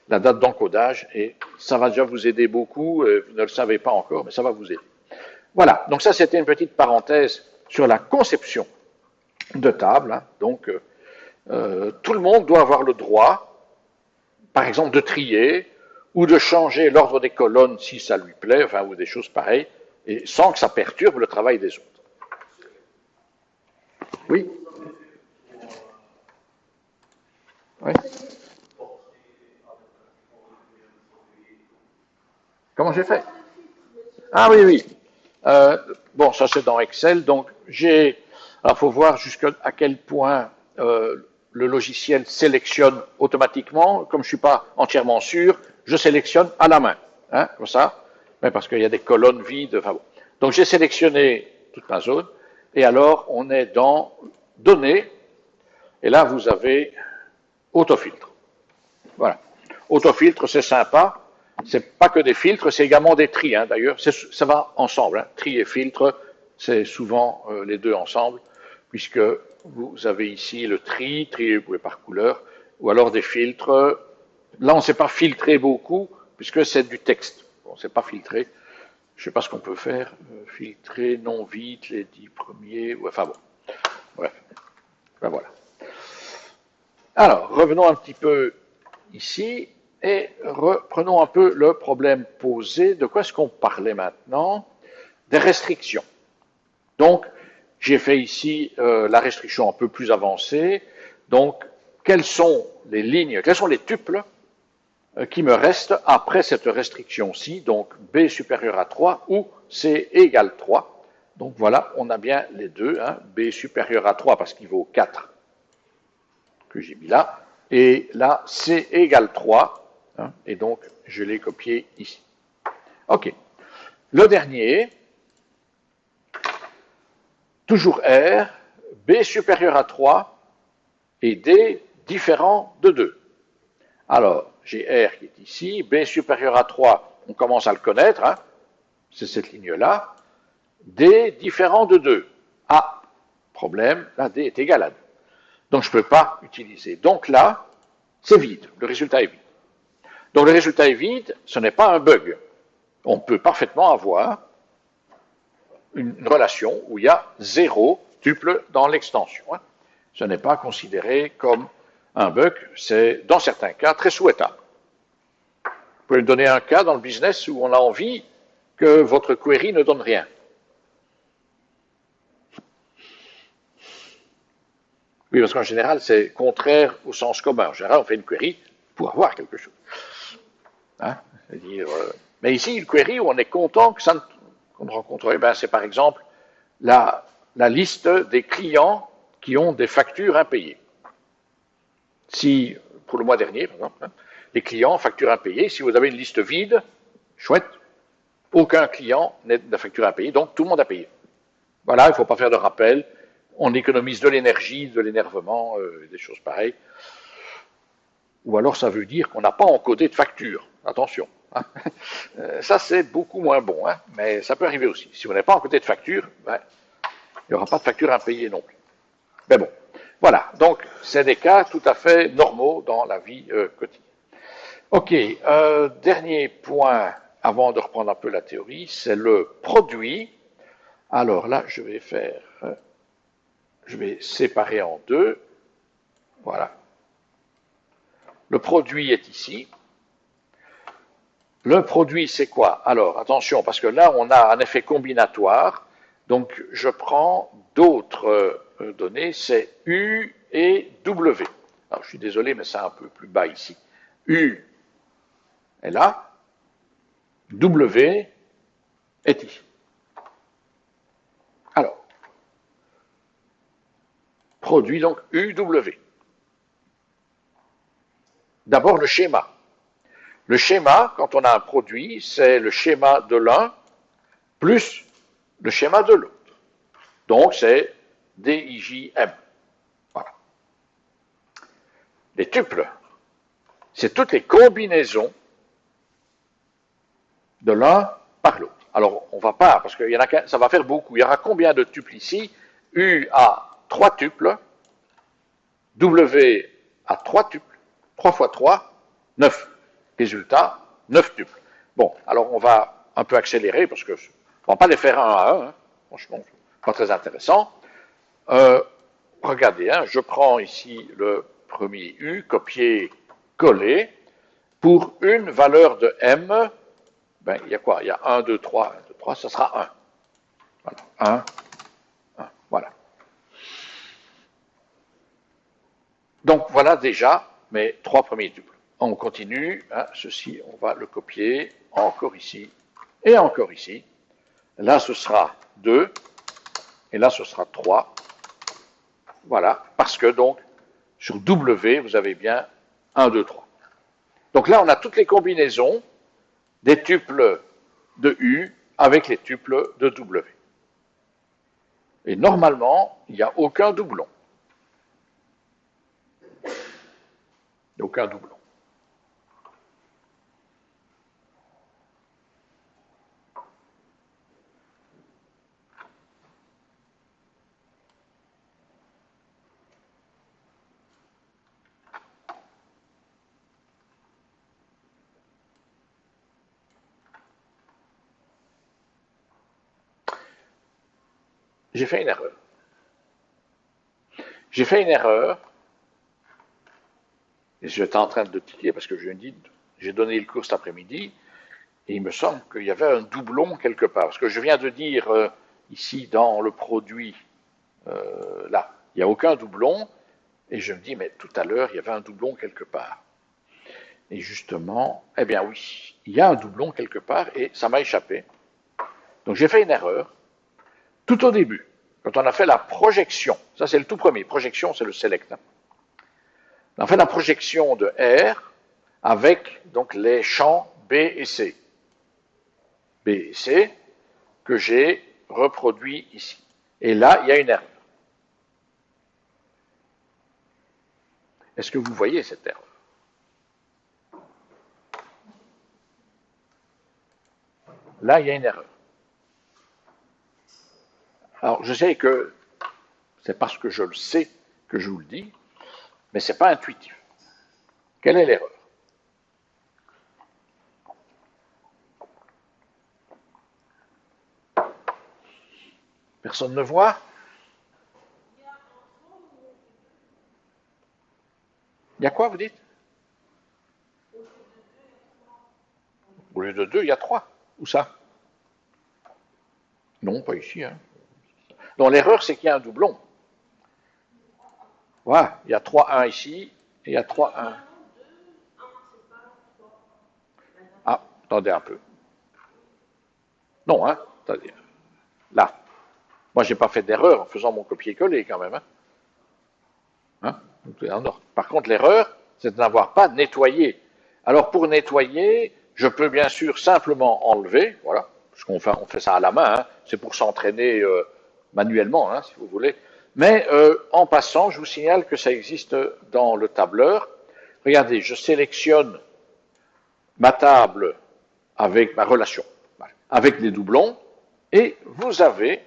la date d'encodage, et ça va déjà vous aider beaucoup. Vous ne le savez pas encore, mais ça va vous aider. Voilà, donc ça c'était une petite parenthèse sur la conception de table. Donc, tout le monde doit avoir le droit, par exemple, de trier ou de changer l'ordre des colonnes si ça lui plaît, enfin, ou des choses pareilles, et sans que ça perturbe le travail des autres. Oui. Oui. Comment j'ai fait? Ah oui, oui. Bon, ça c'est dans Excel, donc alors faut voir jusqu'à quel point le logiciel sélectionne automatiquement. Comme je ne suis pas entièrement sûr, je sélectionne à la main, comme ça, mais parce qu'il y a des colonnes vides. Enfin bon. Donc j'ai sélectionné toute ma zone, et alors on est dans Données, et là vous avez Autofiltre. Voilà. Autofiltre, c'est sympa. C'est pas que des filtres, c'est également des tris. D'ailleurs, ça va ensemble. Tri et filtre, c'est souvent les deux ensemble, puisque vous avez ici le tri par couleur, ou alors des filtres. Là, on ne sait pas filtrer beaucoup, puisque c'est du texte. On ne sait pas filtrer. Je ne sais pas ce qu'on peut faire. Filtrer non vite les 10 premiers. Enfin bon. Bref. Ben voilà. Alors, revenons un petit peu ici et reprenons un peu le problème posé. De quoi est-ce qu'on parlait maintenant? Des restrictions. Donc, j'ai fait ici la restriction un peu plus avancée. Donc, quelles sont les lignes, quels sont les tuples qui me reste après cette restriction-ci, donc B supérieur à 3 ou C égale 3. Donc voilà, on a bien les deux, hein, B supérieur à 3 parce qu'il vaut 4 que j'ai mis là, et là C égale 3, hein, et donc je l'ai copié ici. Ok. Le dernier, toujours R, B supérieur à 3 et D différent de 2. Alors, j'ai R qui est ici, B supérieur à 3, on commence à le connaître, hein, c'est cette ligne-là. D différent de 2. Ah, problème, là D est égal à 2. Donc je ne peux pas utiliser. Donc là, c'est vide, le résultat est vide. Donc le résultat est vide, ce n'est pas un bug. On peut parfaitement avoir une relation où il y a 0 tuple dans l'extension. Hein. Ce n'est pas considéré comme un bug, c'est dans certains cas très souhaitable. Vous pouvez me donner un cas dans le business où on a envie que votre query ne donne rien. Oui, parce qu'en général, c'est contraire au sens commun. En général, on fait une query pour avoir quelque chose. Hein, c'est-à-dire, mais ici, une query où on est content que ça qu'on ne rencontre, ben, c'est par exemple la liste des clients qui ont des factures impayées. Si, pour le mois dernier, par exemple, hein, les clients, factures impayées, si vous avez une liste vide, chouette, aucun client n'est de facture impayée, donc tout le monde a payé. Voilà, il ne faut pas faire de rappel, on économise de l'énergie, de l'énervement, des choses pareilles. Ou alors ça veut dire qu'on n'a pas encodé de facture, attention. Hein. Ça c'est beaucoup moins bon, hein, mais ça peut arriver aussi. Si vous n'avez pas encodé de facture, ben, il n'y aura pas de facture impayée non plus. Mais bon, voilà, donc c'est des cas tout à fait normaux dans la vie quotidienne. Ok, dernier point avant de reprendre un peu la théorie, c'est le produit. Alors là, je vais séparer en deux. Voilà. Le produit est ici. Le produit, c'est quoi? Alors, attention, parce que là, on a un effet combinatoire. Donc, je prends d'autres données, c'est U et W. Alors, je suis désolé, mais c'est un peu plus bas ici. U est là, W est ici. Alors, produit donc UW. D'abord, le schéma. Le schéma, quand on a un produit, c'est le schéma de l'un plus le schéma de l'autre. Donc, c'est DIJM. Voilà. Les tuples, c'est toutes les combinaisons de l'un par l'autre. Alors, on ne va pas, parce que ça va faire beaucoup. Il y aura combien de tuples ici? U a 3 tuples, W a 3 tuples, 3 fois 3, 9. Résultat, 9 tuples. Bon, alors on va un peu accélérer, parce que on ne va pas les faire un à un, hein. Franchement, pas très intéressant. Regardez, hein, je prends ici le premier U, copier, coller, pour une valeur de M, ben, il y a quoi? Il y a 1, 2, 3, 1, 2, 3, ça sera 1. Voilà, 1, 1, voilà. Donc voilà déjà mes 3 premiers tuples. On continue, hein, ceci, on va le copier, encore ici, et encore ici. Là, ce sera 2, et là, ce sera 3. Voilà, parce que donc, sur W, vous avez bien 1, 2, 3. Donc là, on a toutes les combinaisons des tuples de U avec les tuples de W. Et normalement, il n'y a aucun doublon. Il n'y a aucun doublon. J'ai fait une erreur. J'ai fait une erreur, et j'étais en train de tiquer parce que j'ai donné le cours cet après-midi, et il me semble qu'il y avait un doublon quelque part. Parce que je viens de dire ici dans le produit, là, il n'y a aucun doublon, et je me dis, mais tout à l'heure, il y avait un doublon quelque part. Et justement, eh bien oui, il y a un doublon quelque part et ça m'a échappé. Donc j'ai fait une erreur tout au début, quand on a fait la projection. Ça c'est le tout premier. Projection, c'est le select. On a fait la projection de R avec donc les champs B et C. B et C que j'ai reproduit ici. Et là, il y a une erreur. Est-ce que vous voyez cette erreur? Là, il y a une erreur. Alors, je sais que c'est parce que je le sais que je vous le dis, mais ce n'est pas intuitif. Quelle est l'erreur? Personne ne voit? Il y a quoi, vous dites? Au lieu de 2, il y a 3. Où ça? Non, pas ici. Hein. Non, l'erreur, c'est qu'il y a un doublon. Voilà, il y a 3-1 ici, et il y a 3-1. Ah, attendez un peu. Non, hein, attendez. Là. Moi, je n'ai pas fait d'erreur en faisant mon copier-coller quand même. Hein. Par contre, l'erreur, c'est de n'avoir pas nettoyé. Alors, pour nettoyer, je peux bien sûr simplement enlever, voilà, parce qu'on fait, on fait ça à la main, hein, c'est pour s'entraîner manuellement, hein, si vous voulez. Mais en passant, je vous signale que ça existe dans le tableur. Regardez, je sélectionne ma table avec ma relation, avec les doublons, et vous avez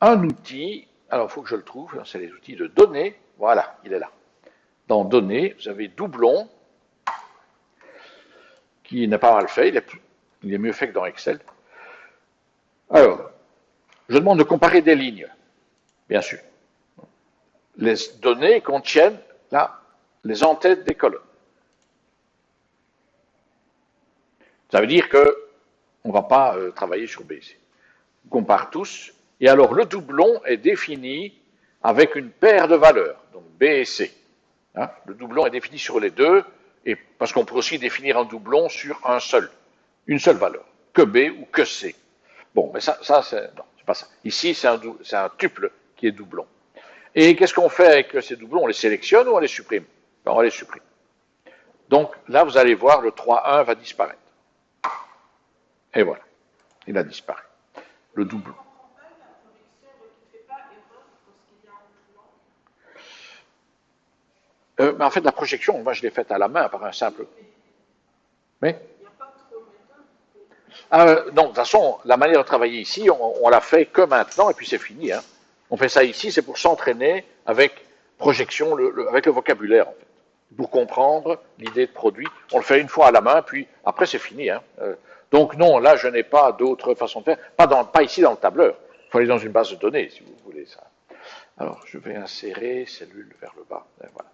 un outil, alors il faut que je le trouve, c'est les outils de données, voilà, il est là. Dans données, vous avez doublon, qui n'est pas mal fait, il est mieux fait que dans Excel. Alors, je demande de comparer des lignes, bien sûr. Les données contiennent, là, les en-têtes des colonnes. Ça veut dire qu'on ne va pas travailler sur BC. On compare tous, et alors le doublon est défini avec une paire de valeurs, donc B et C. Hein, le doublon est défini sur les deux, et parce qu'on peut aussi définir un doublon sur une seule valeur, que B ou que C. Bon, mais ça c'est pas ça. Ici, c'est un tuple qui est doublon. Et qu'est-ce qu'on fait avec ces doublons? On les sélectionne ou on les supprime? Ben, on les supprime. Donc là, vous allez voir, le 3-1 va disparaître. Et voilà, il a disparu. Le doublon. Mais en fait, la projection, moi, je l'ai faite à la main par un simple. Mais non, de toute façon, la manière de travailler ici, on l'a fait que maintenant et puis c'est fini. Hein. On fait ça ici, c'est pour s'entraîner avec projection, avec le vocabulaire, en fait, pour comprendre l'idée de produit. On le fait une fois à la main, puis après c'est fini. Hein. Donc non, là, je n'ai pas d'autre façon de faire. Pas ici dans le tableur. Il faut aller dans une base de données, si vous voulez ça. Alors, je vais insérer cellule vers le bas. Et voilà.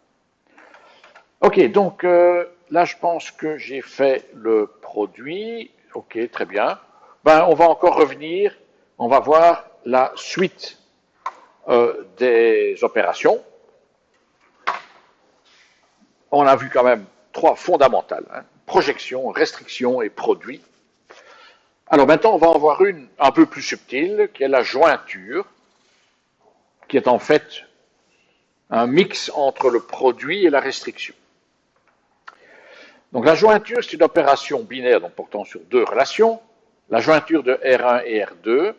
Ok, donc là, je pense que j'ai fait le produit. Ok, très bien. Ben, on va encore revenir. On va voir la suite des opérations. On a vu quand même 3 fondamentales. Hein, projection, restriction et produit. Alors maintenant, on va en voir une un peu plus subtile, qui est la jointure, qui est en fait un mix entre le produit et la restriction. Donc la jointure, c'est une opération binaire donc portant sur 2 relations. La jointure de R1 et R2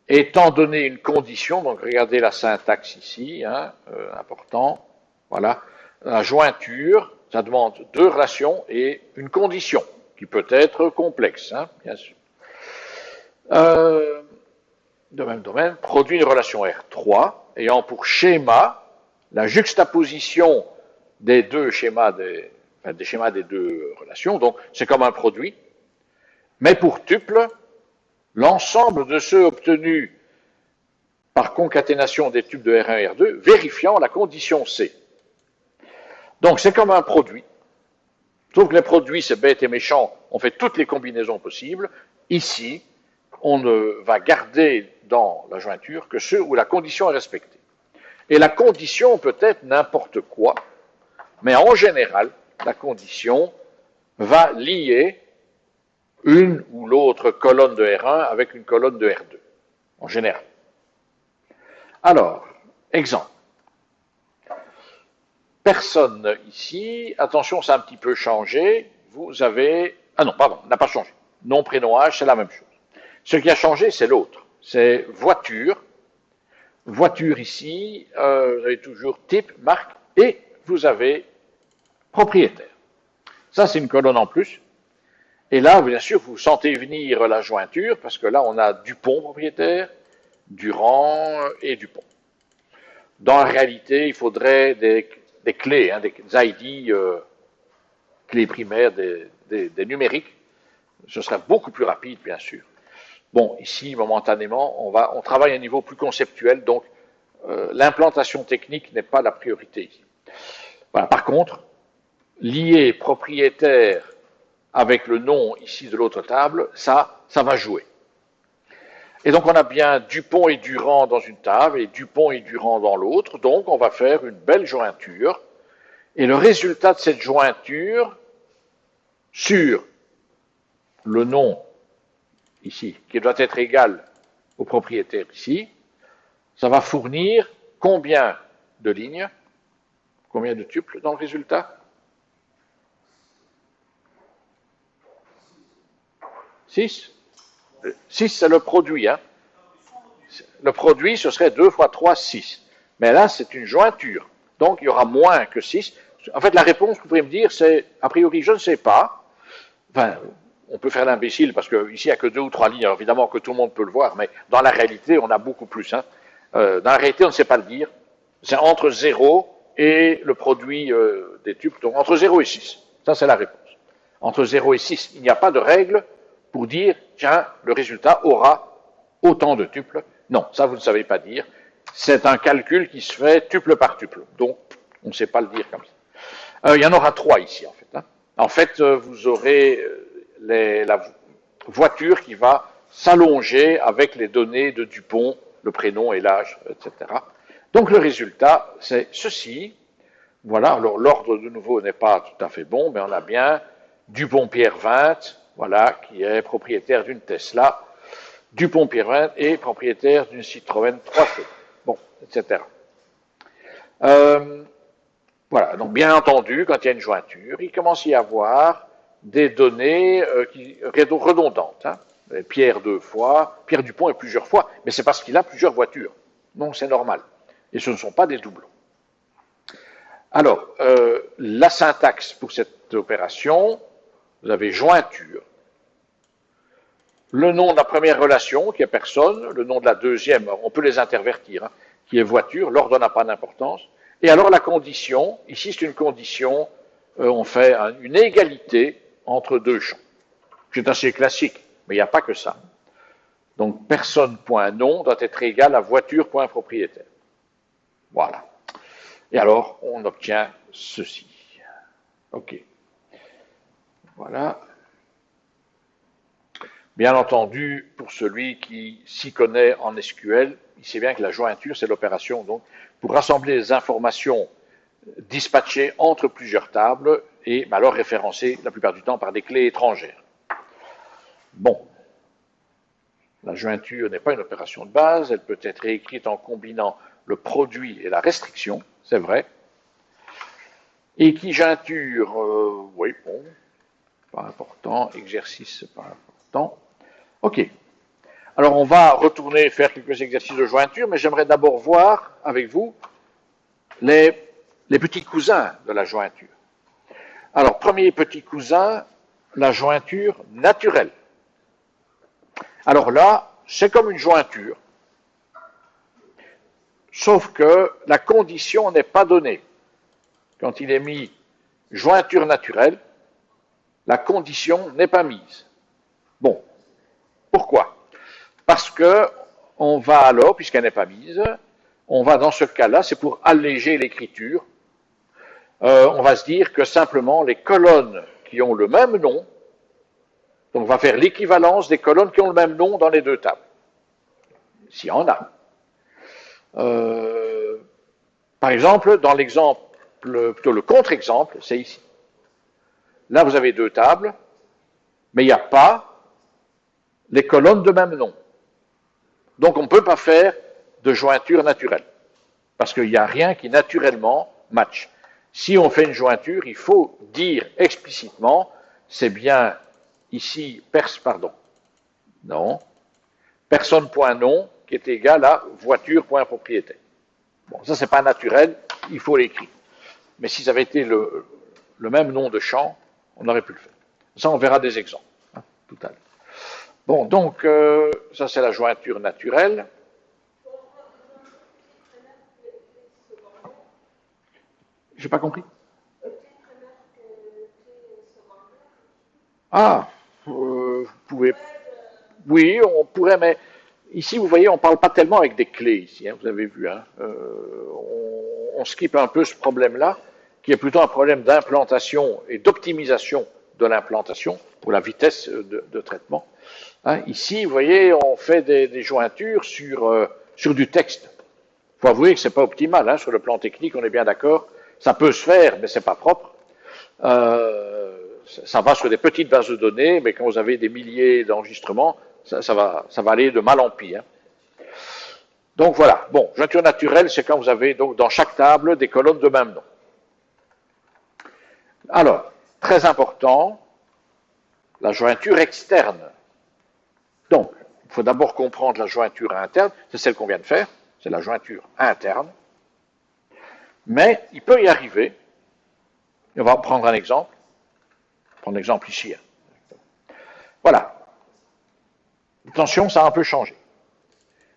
étant donné une condition, donc regardez la syntaxe ici, hein, important, voilà. La jointure, ça demande 2 relations et une condition, qui peut être complexe, hein, bien sûr. De même domaine, produit une relation R3 ayant pour schéma la juxtaposition des deux schémas des schémas des 2 relations, donc c'est comme un produit, mais pour tuple, l'ensemble de ceux obtenus par concaténation des tuples de R1 et R2, vérifiant la condition C. Donc c'est comme un produit, sauf que les produits, c'est bête et méchant, on fait toutes les combinaisons possibles. Ici, on ne va garder dans la jointure que ceux où la condition est respectée. Et la condition peut être n'importe quoi, mais en général, la condition, va lier une ou l'autre colonne de R1 avec une colonne de R2, en général. Alors, exemple. Personne ici, attention, ça a un petit peu changé, vous avez... Ah non, pardon, n'a pas changé. Nom, prénom, âge, c'est la même chose. Ce qui a changé, c'est l'autre. C'est voiture. Voiture ici, vous avez toujours type, marque, et vous avez propriétaire. Ça, c'est une colonne en plus. Et là, bien sûr, vous sentez venir la jointure, parce que là, on a Dupont propriétaire, Durand et Dupont. Dans la réalité, il faudrait des clés, des ID, clés primaires, des numériques. Ce serait beaucoup plus rapide, bien sûr. Bon, ici, momentanément, on travaille à un niveau plus conceptuel, donc l'implantation technique n'est pas la priorité ici. Voilà. Par contre, lier propriétaire avec le nom ici de l'autre table, ça va jouer. Et donc on a bien Dupont et Durand dans une table et Dupont et Durand dans l'autre, donc on va faire une belle jointure. Et le résultat de cette jointure sur le nom ici, qui doit être égal au propriétaire ici, ça va fournir combien de lignes, combien de tuples dans le résultat? 6. 6, c'est le produit. Hein. Le produit, ce serait 2 fois 3, 6. Mais là, c'est une jointure. Donc, il y aura moins que 6. En fait, la réponse, vous pourriez me dire, c'est, a priori, je ne sais pas. Enfin, on peut faire l'imbécile, parce qu'ici, il n'y a que 2 ou 3 lignes. Alors, évidemment que tout le monde peut le voir, mais dans la réalité, on a beaucoup plus. Hein. Dans la réalité, on ne sait pas le dire. C'est entre 0 et le produit des tuples. Donc, entre 0 et 6. Ça, c'est la réponse. Entre 0 et 6, il n'y a pas de règle pour dire, tiens, le résultat aura autant de tuples. Non, ça, vous ne savez pas dire. C'est un calcul qui se fait tuple par tuple. Donc, on ne sait pas le dire comme ça. Il y en aura 3 ici, en fait. Hein. En fait, vous aurez la voiture qui va s'allonger avec les données de Dupont, le prénom et l'âge, etc. Donc, le résultat, c'est ceci. Voilà, alors l'ordre de nouveau n'est pas tout à fait bon, mais on a bien Dupont-Pierre 20, voilà, qui est propriétaire d'une Tesla, Dupont-Pierre 20 est propriétaire d'une Citroën 3C, bon, etc. Voilà, donc bien entendu, quand il y a une jointure, il commence à y avoir des données redondantes. Hein. Pierre 2 fois, Pierre Dupont est plusieurs fois, mais c'est parce qu'il a plusieurs voitures. Donc c'est normal. Et ce ne sont pas des doublons. Alors, la syntaxe pour cette opération, vous avez jointure. Le nom de la première relation, qui est personne, le nom de la deuxième, on peut les intervertir, hein, qui est voiture, l'ordre n'a pas d'importance. Et alors la condition, ici c'est une condition, on fait une égalité entre deux champs. C'est assez classique, mais il n'y a pas que ça. Donc personne.nom doit être égal à voiture.propriétaire. Voilà. Et alors, on obtient ceci. OK. Voilà. Bien entendu, pour celui qui s'y connaît en SQL, il sait bien que la jointure, c'est l'opération donc pour rassembler les informations dispatchées entre plusieurs tables et alors référencées la plupart du temps par des clés étrangères. Bon. La jointure n'est pas une opération de base, elle peut être écrite en combinant le produit et la restriction, c'est vrai. Et qui jointure, oui, bon, pas important, exercice, pas important. OK. Alors, on va retourner faire quelques exercices de jointure, mais j'aimerais d'abord voir avec vous les petits cousins de la jointure. Alors, premier petit cousin, la jointure naturelle. Alors là, c'est comme une jointure, sauf que la condition n'est pas donnée. Quand il est mis jointure naturelle, la condition n'est pas mise. Bon, pourquoi? Parce que on va alors, puisqu'elle n'est pas mise, on va dans ce cas-là, c'est pour alléger l'écriture, on va se dire que simplement les colonnes qui ont le même nom, donc on va faire l'équivalence des colonnes qui ont le même nom dans les deux tables. S'il y en a. Par exemple, dans l'exemple, plutôt le contre-exemple, c'est ici. Là, vous avez deux tables, mais il n'y a pas les colonnes de même nom. Donc, on ne peut pas faire de jointure naturelle, parce qu'il n'y a rien qui naturellement match. Si on fait une jointure, il faut dire explicitement, c'est bien ici, personne.nom qui est égal à voiture.propriétaire. Bon, ça c'est pas naturel, il faut l'écrire. Mais si ça avait été le même nom de champ, on aurait pu le faire. Ça, on verra des exemples, tout à l'heure. Bon, donc, ça c'est la jointure naturelle. J'ai pas compris. Ah, vous pouvez. Oui, on pourrait, mais ici, vous voyez, on ne parle pas tellement avec des clés, ici, hein, vous avez vu. Hein. On skippe un peu ce problème-là, qui est plutôt un problème d'implantation et d'optimisation de l'implantation pour la vitesse de traitement. Hein, ici, vous voyez, on fait des jointures sur du texte. Il faut avouer que ce n'est pas optimal, hein, sur le plan technique, on est bien d'accord. Ça peut se faire, mais ce n'est pas propre. Ça va sur des petites bases de données, mais quand vous avez des milliers d'enregistrements, ça va aller de mal en pis. Hein. Donc voilà. Bon, jointure naturelle, c'est quand vous avez donc dans chaque table des colonnes de même nom. Alors, très important, la jointure externe. Donc, il faut d'abord comprendre la jointure interne, c'est celle qu'on vient de faire, c'est la jointure interne. Mais il peut y arriver, on va prendre un exemple. Prendre l'exemple ici. Voilà. Attention, ça a un peu changé.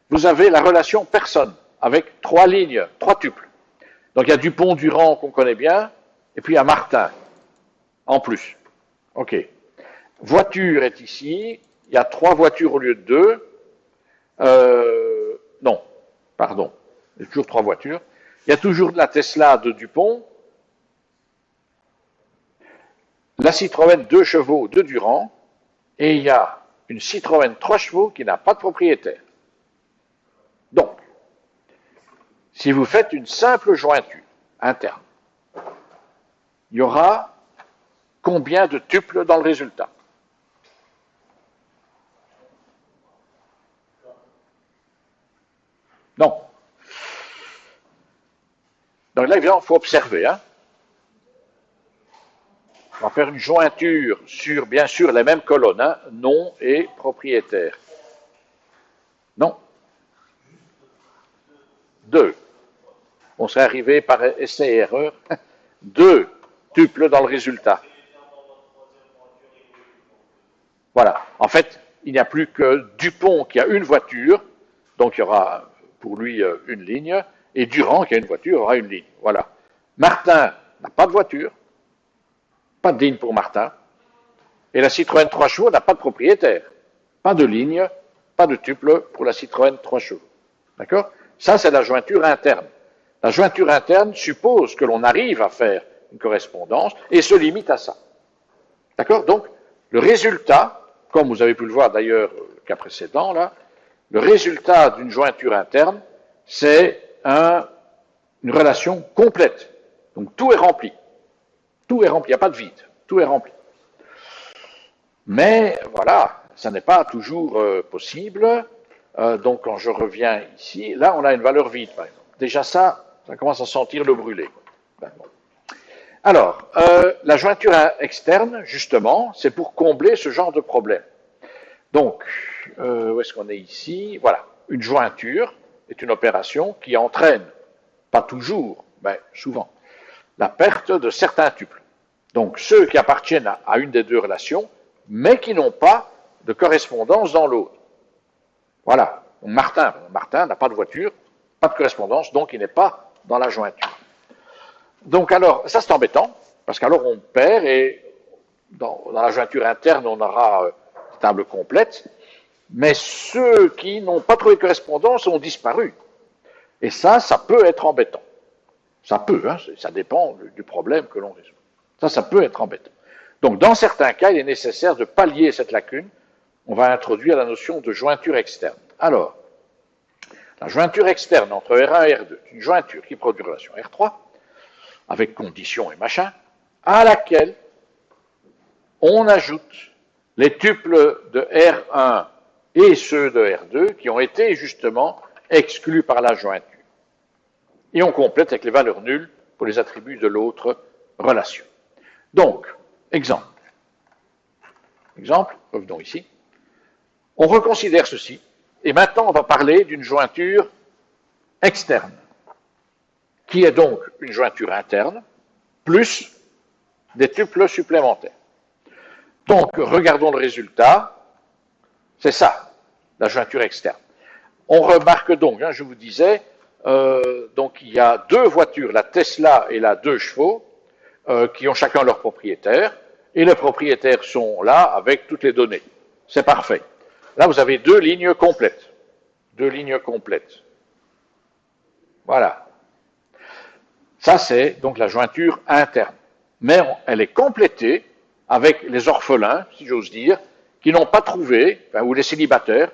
Vous avez la relation personne avec trois lignes, trois tuples. Donc il y a Dupont-Durand qu'on connaît bien, et puis il y a Martin en plus. OK. Voiture est ici, il y a trois voitures au lieu de deux. Non, pardon, il y a toujours trois voitures. Il y a toujours de la Tesla de Dupont, la Citroën 2 chevaux de Durand, et il y a une Citroën 3 chevaux qui n'a pas de propriétaire. Donc, si vous faites une simple jointure interne, il y aura combien de tuples dans le résultat? Non. Donc là, évidemment, il faut observer. Hein. On va faire une jointure sur, bien sûr, les mêmes colonnes, hein, nom et propriétaire. Non. 2. On serait arrivé par essai et erreur. 2 tuples dans le résultat. Voilà. En fait, il n'y a plus que Dupont qui a une voiture, donc il y aura pour lui une ligne, et Durand qui a une voiture aura une ligne. Voilà. Martin n'a pas de voiture, pas de ligne pour Martin, et la Citroën 3 chevaux n'a pas de propriétaire, pas de ligne, pas de tuple pour la Citroën 3 chevaux. D'accord? Ça, c'est la jointure interne. La jointure interne suppose que l'on arrive à faire une correspondance et se limite à ça. D'accord? Donc, le résultat, comme vous avez pu le voir d'ailleurs le cas précédent, là, le résultat d'une jointure interne, c'est une relation complète. Donc, tout est rempli. Tout est rempli, il n'y a pas de vide. Tout est rempli. Mais, voilà, ça n'est pas toujours possible. Donc, quand je reviens ici, là, on a une valeur vide, par exemple. Déjà, ça commence à sentir le brûlé. Ben, bon. Alors, la jointure externe, justement, c'est pour combler ce genre de problème. Donc, où est-ce qu'on est ici? Voilà, une jointure est une opération qui entraîne, pas toujours, mais souvent, la perte de certains tuples. Donc, ceux qui appartiennent à une des deux relations, mais qui n'ont pas de correspondance dans l'autre. Voilà, Martin n'a pas de voiture, pas de correspondance, donc il n'est pas dans la jointure. Donc alors, ça c'est embêtant, parce qu'alors on perd et dans la jointure interne on aura une table complète, mais ceux qui n'ont pas trouvé de correspondance ont disparu. Et ça peut être embêtant. Ça peut, hein, ça dépend du problème que l'on résout. Ça peut être embêtant. Donc dans certains cas, il est nécessaire de pallier cette lacune. On va introduire la notion de jointure externe. Alors, la jointure externe entre R1 et R2, une jointure qui produit relation R3, avec conditions et machin, à laquelle on ajoute les tuples de R1 et ceux de R2 qui ont été justement exclus par la jointure. Et on complète avec les valeurs nulles pour les attributs de l'autre relation. Donc, exemple. Exemple, revenons ici. On reconsidère ceci, et maintenant on va parler d'une jointure externe, qui est donc une jointure interne, plus des tuples supplémentaires. Donc, regardons le résultat, c'est ça, la jointure externe. On remarque donc, je vous disais, donc il y a deux voitures, la Tesla et la 2 chevaux, qui ont chacun leur propriétaire, et les propriétaires sont là avec toutes les données. C'est parfait. Là, vous avez deux lignes complètes. Deux lignes complètes. Voilà. Ça, c'est donc la jointure interne. Mais elle est complétée avec les orphelins, si j'ose dire, qui n'ont pas trouvé, ou les célibataires,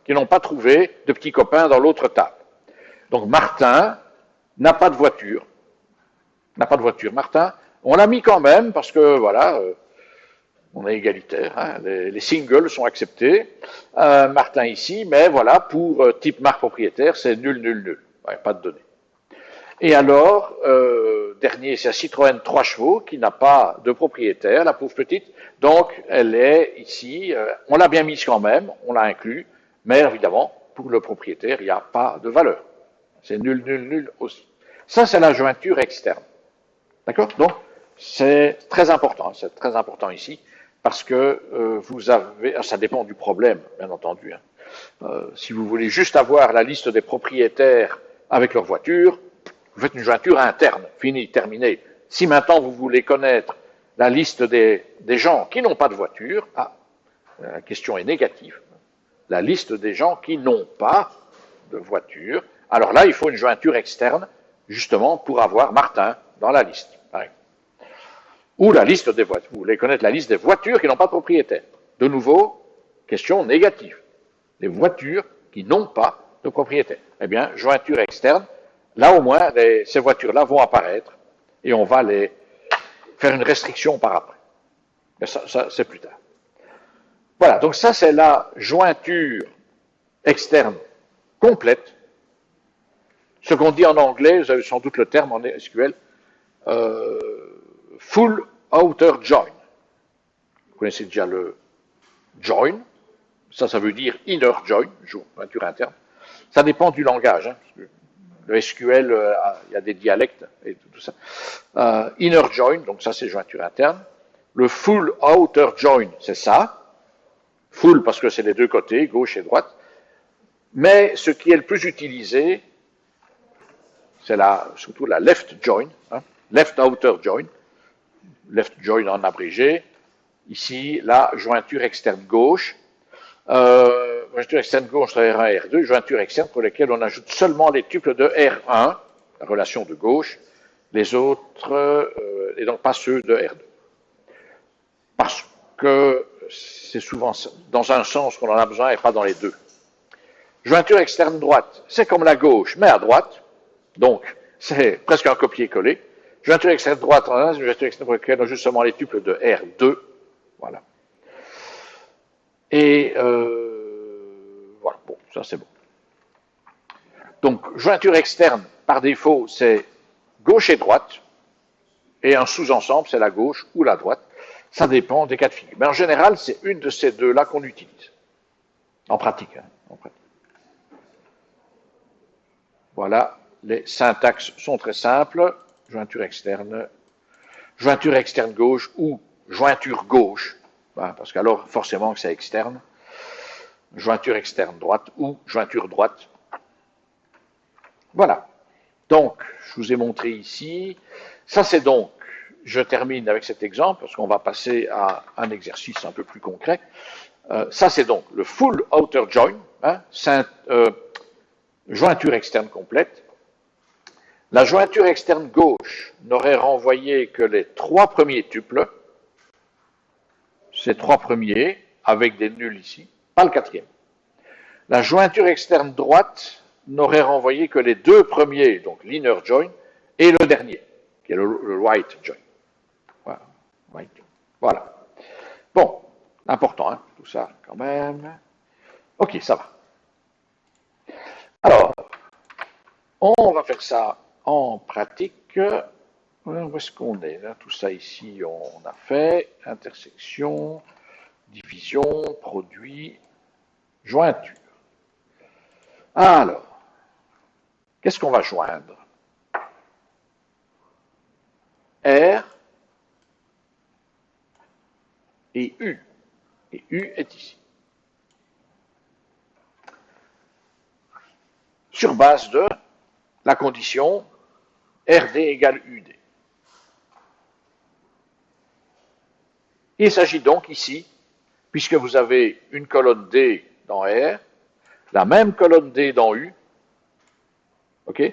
qui n'ont pas trouvé de petits copains dans l'autre table. Donc Martin n'a pas de voiture. N'a pas de voiture. Martin, on l'a mis quand même parce que, voilà, on est égalitaire, les singles sont acceptés. Martin ici, mais voilà, pour type marque propriétaire, c'est nul, nul, nul. Ouais, pas de données. Et alors, dernier, c'est la Citroën 3 chevaux qui n'a pas de propriétaire, la pauvre petite. Donc, elle est ici, on l'a bien mise quand même, on l'a inclus, mais évidemment, pour le propriétaire, il n'y a pas de valeur. C'est nul, nul, nul aussi. Ça, c'est la jointure externe. D'accord? Donc, c'est très important ici, parce que vous avez, ça dépend du problème, bien entendu. Si vous voulez juste avoir la liste des propriétaires avec leur voiture, vous faites une jointure interne, fini, terminé. Si maintenant vous voulez connaître la liste des gens qui n'ont pas de voiture, la question est négative. La liste des gens qui n'ont pas de voiture, alors là, il faut une jointure externe, justement, pour avoir Martin dans la liste. Ou la liste des voitures. Vous voulez connaître la liste des voitures qui n'ont pas de propriétaire. De nouveau, question négative. Les voitures qui n'ont pas de propriétaire. Eh bien, jointure externe, là au moins, ces voitures-là vont apparaître et on va les faire une restriction par après. Mais ça c'est plus tard. Voilà, donc ça c'est la jointure externe complète. Ce qu'on dit en anglais, vous avez sans doute le terme en SQL, full outer join. Vous connaissez déjà le join, ça veut dire inner join, jointure interne. Ça dépend du langage. Le SQL, il y a des dialectes et tout ça. Inner join, donc ça c'est jointure interne. Le full outer join, c'est ça. Full parce que c'est les deux côtés, gauche et droite. Mais ce qui est le plus utilisé, c'est surtout la left join, left outer join. Left join en abrégé. Ici, la jointure externe gauche. Jointure externe gauche de R1 et R2, jointure externe pour lesquelles on ajoute seulement les tuples de R1, la relation de gauche, les autres, et donc pas ceux de R2. Parce que c'est souvent dans un sens qu'on en a besoin et pas dans les deux. Jointure externe droite, c'est comme la gauche, mais à droite, donc c'est presque un copier-coller. Jointure externe droite, jointure externe pour laquelle on ajoute seulement les tuples de R2, voilà. Et voilà, bon, ça c'est bon. Donc, jointure externe, par défaut, c'est gauche et droite, et un sous-ensemble, c'est la gauche ou la droite. Ça dépend des cas de figure. Mais en général, c'est une de ces deux-là qu'on utilise. En pratique, en pratique. Voilà, les syntaxes sont très simples. Jointure externe gauche ou jointure gauche, parce qu'alors forcément que c'est externe. Jointure externe droite ou jointure droite. Voilà. Donc, je vous ai montré ici. Ça, c'est donc, je termine avec cet exemple, parce qu'on va passer à un exercice un peu plus concret. Ça, c'est donc le full outer join, jointure externe complète. La jointure externe gauche n'aurait renvoyé que les trois premiers tuples, ces trois premiers, avec des nuls ici, pas le quatrième. La jointure externe droite n'aurait renvoyé que les deux premiers, donc l'inner join, et le dernier, qui est le right join. Voilà. Voilà. Bon, important, hein, tout ça quand même. Ok, ça va. Alors, on va faire ça en pratique. Où est-ce qu'on est là? Tout ça ici, on a fait. Intersection, division, produit, jointure. Alors, qu'est-ce qu'on va joindre? R et U. Et U est ici. Sur base de la condition RD égale UD. Il s'agit donc ici, puisque vous avez une colonne D dans R, la même colonne D dans U, ok?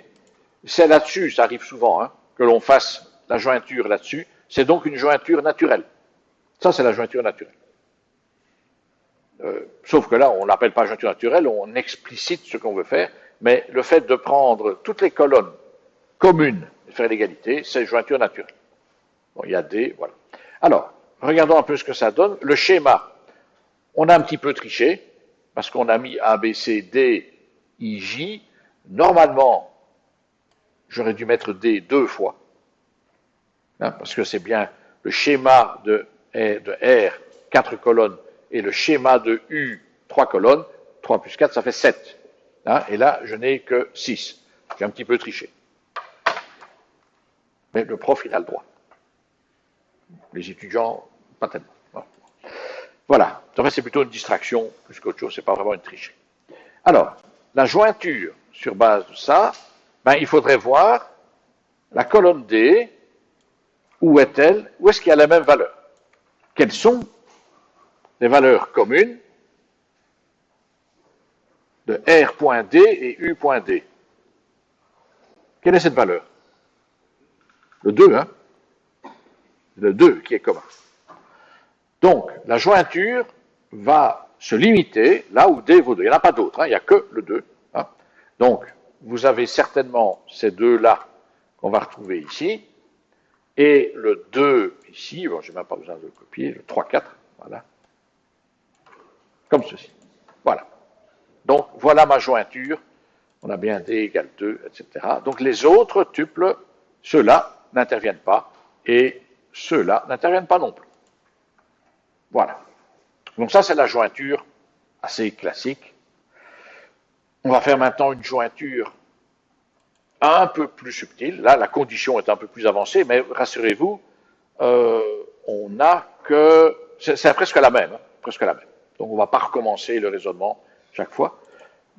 C'est là-dessus, ça arrive souvent, hein, que l'on fasse la jointure là-dessus. C'est donc une jointure naturelle. Ça, c'est la jointure naturelle. Sauf que là, on ne l'appelle pas jointure naturelle, on explicite ce qu'on veut faire, mais le fait de prendre toutes les colonnes communes et faire l'égalité, c'est jointure naturelle. Bon, il y a D, voilà. Alors, regardons un peu ce que ça donne. Le schéma, on a un petit peu triché, parce qu'on a mis A, B, C, D, I, J. Normalement, j'aurais dû mettre D 2 fois, hein, parce que c'est bien le schéma de R, 4 colonnes, et le schéma de U, 3 colonnes. 3 plus 4, ça fait 7. Hein, et là, je n'ai que 6. J'ai un petit peu triché. Mais le prof, il a le droit. Les étudiants, pas tellement. Voilà. En fait, c'est plutôt une distraction plus qu'autre chose. C'est pas vraiment une tricherie. Alors, la jointure sur base de ça, ben, il faudrait voir la colonne D. Où est-elle? Où est-ce qu'il y a la même valeur? Quelles sont les valeurs communes de R.D et U.D? Quelle est cette valeur? Le 2, hein? Le 2 qui est commun. Donc, la jointure va se limiter là où D vaut 2. Il n'y en a pas d'autre, hein, il n'y a que le 2. Hein. Donc, vous avez certainement ces deux-là qu'on va retrouver ici, et le 2 ici, bon, je n'ai même pas besoin de le copier, le 3, 4, voilà, comme ceci. Voilà. Donc, voilà ma jointure. On a bien D égale 2, etc. Donc, les autres tuples, ceux-là n'interviennent pas, et ceux-là n'interviennent pas non plus. Voilà. Donc ça, c'est la jointure assez classique. On va faire maintenant une jointure un peu plus subtile. Là, la condition est un peu plus avancée, mais rassurez-vous, on n'a que... C'est presque la même, hein, presque la même. Donc on ne va pas recommencer le raisonnement chaque fois.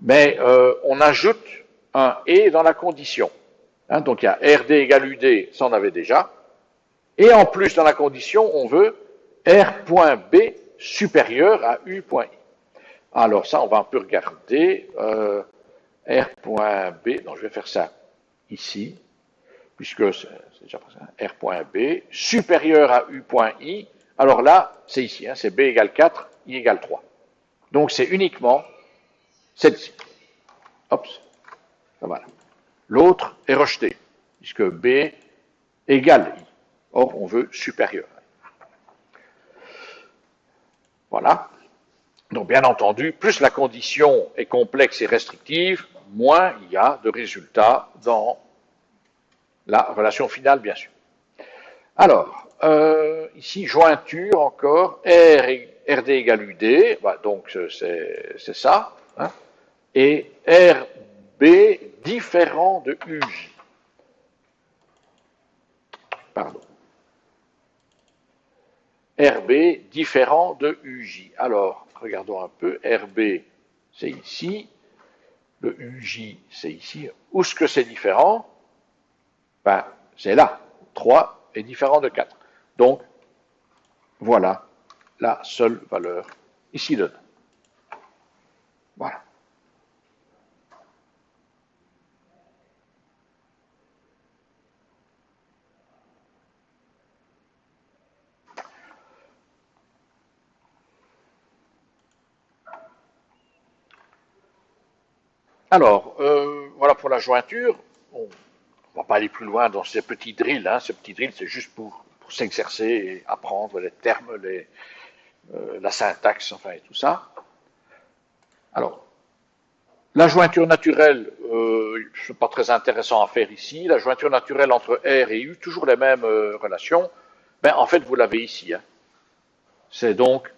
Mais on ajoute un « et » dans la condition. Hein, donc il y a RD égale UD, ça on avait déjà. Et en plus, dans la condition, on veut R.B supérieur à U.I. Alors ça, on va un peu regarder. R.B, donc je vais faire ça ici, puisque c'est déjà passé. R.B supérieur à U.I. Alors là, c'est ici, hein, c'est B égale 4, I égale 3. Donc c'est uniquement celle-ci. Hop, voilà. L'autre est rejeté, puisque B égale I. Or, on veut supérieur. Voilà. Donc, bien entendu, plus la condition est complexe et restrictive, moins il y a de résultats dans la relation finale, bien sûr. Alors, ici, jointure encore, RD égale UD, bah, donc c'est ça, hein, et RB différent de UJ. Pardon. RB différent de UJ. Alors, regardons un peu. RB, c'est ici. Le UJ, c'est ici. Où est-ce que c'est différent? Ben, c'est là. 3 est différent de 4. Donc, voilà la seule valeur ici dedans. Voilà. Alors, voilà pour la jointure. On ne va pas aller plus loin dans ces petits drills. Hein. Ces petits drills, c'est juste pour s'exercer et apprendre les termes, la syntaxe, enfin, et tout ça. Alors, la jointure naturelle, ce n'est pas très intéressant à faire ici. La jointure naturelle entre R et U, toujours les mêmes relations. Ben, en fait, vous l'avez ici. Hein. C'est donc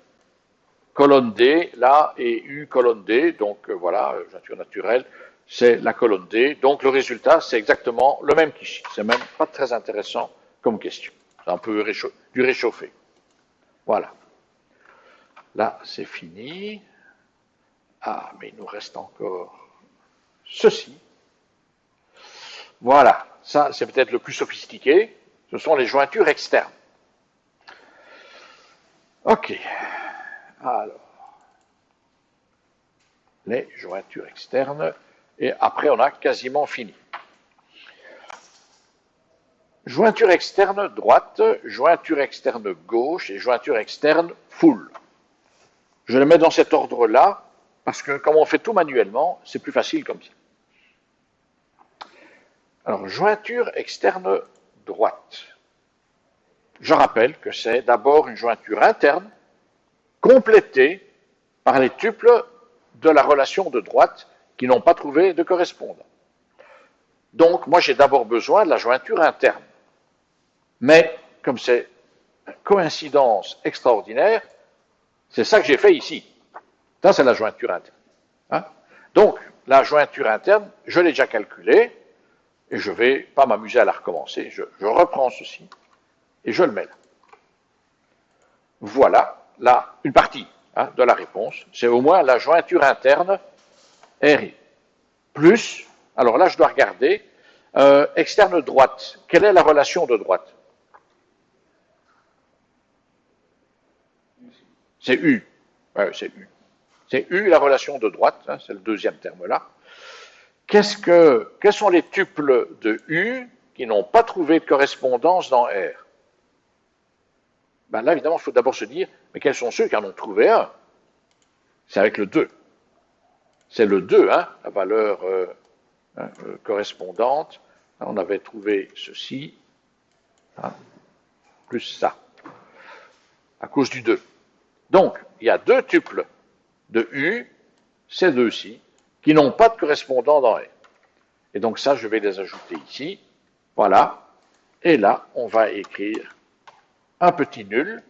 colonne D, là, et U colonne D. Donc, voilà, jointure naturelle, c'est la colonne D. Donc, le résultat, c'est exactement le même qu'ici. C'est même pas très intéressant comme question. C'est un peu du réchauffé. Voilà. Là, c'est fini. Ah, mais il nous reste encore ceci. Voilà, ça c'est peut-être le plus sophistiqué. Ce sont les jointures externes. Ok. Alors, les jointures externes. Et après, on a quasiment fini. Jointure externe droite, jointure externe gauche et jointure externe full. Je les mets dans cet ordre-là parce que comme on fait tout manuellement, c'est plus facile comme ça. Alors, jointure externe droite. Je rappelle que c'est d'abord une jointure interne complétée par les tuples de la relation de droite qui n'ont pas trouvé de correspondant. Donc, moi, j'ai d'abord besoin de la jointure interne. Mais, comme c'est une coïncidence extraordinaire, c'est ça que j'ai fait ici. Ça, c'est la jointure interne. Hein? Donc, la jointure interne, je l'ai déjà calculée, et je ne vais pas m'amuser à la recommencer. Je reprends ceci, et je le mets là. Voilà, là, une partie de la réponse. C'est au moins la jointure interne RI. Plus, alors là, je dois regarder, externe droite. Quelle est la relation de droite? C'est U. Ouais, c'est U. C'est U, la relation de droite, hein, c'est le deuxième terme là. Quels sont les tuples de U qui n'ont pas trouvé de correspondance dans R? Ben là, évidemment, il faut d'abord se dire, mais quels sont ceux qui en ont trouvé un? C'est avec le 2. C'est le 2, hein, la valeur correspondante. On avait trouvé ceci, hein, plus ça, à cause du 2. Donc, il y a deux tuples de U, ces deux-ci, qui n'ont pas de correspondant dans R. Et donc ça, je vais les ajouter ici. Voilà. Et là, on va écrire un petit nul.